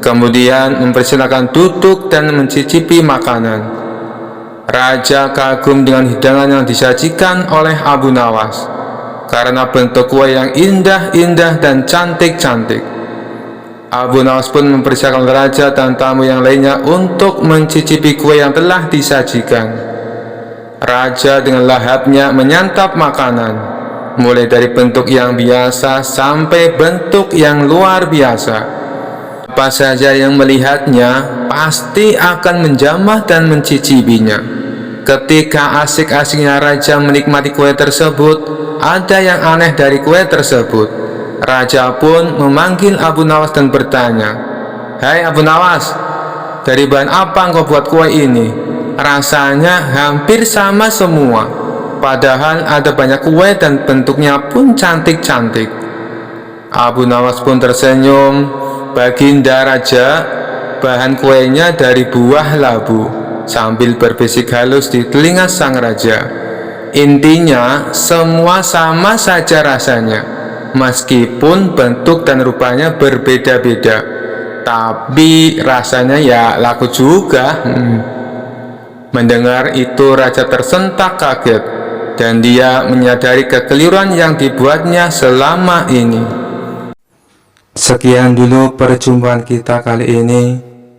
Kemudian mempersilakan duduk dan mencicipi makanan. Raja kagum dengan hidangan yang disajikan oleh Abu Nawas karena bentuk kue yang indah-indah dan cantik-cantik. Abu Nawas pun mempersilakan raja dan tamu yang lainnya untuk mencicipi kue yang telah disajikan. Raja dengan lahapnya menyantap makanan, mulai dari bentuk yang biasa sampai bentuk yang luar biasa. Apa saja yang melihatnya pasti akan menjamah dan mencicipinya. Ketika asik-asiknya raja menikmati kue tersebut, ada yang aneh dari kue tersebut. Raja pun memanggil Abu Nawas dan bertanya, "Hai Abu Nawas, dari bahan apa engkau buat kue ini? Rasanya hampir sama semua, padahal ada banyak kue dan bentuknya pun cantik-cantik." Abu Nawas pun tersenyum. "Baginda Raja, bahan kuenya dari buah labu," sambil berbisik halus di telinga sang raja. "Intinya semua sama saja rasanya, meskipun bentuk dan rupanya berbeda-beda, tapi rasanya ya laku juga." Mendengar itu raja tersentak kaget, dan dia menyadari kekeliruan yang dibuatnya selama ini. Sekian dulu perjumpaan kita kali ini.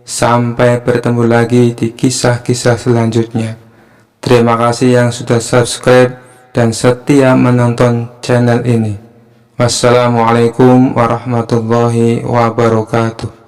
Sampai bertemu lagi di kisah-kisah selanjutnya. Terima kasih yang sudah subscribe dan setia menonton channel ini. Wassalamualaikum warahmatullahi wabarakatuh.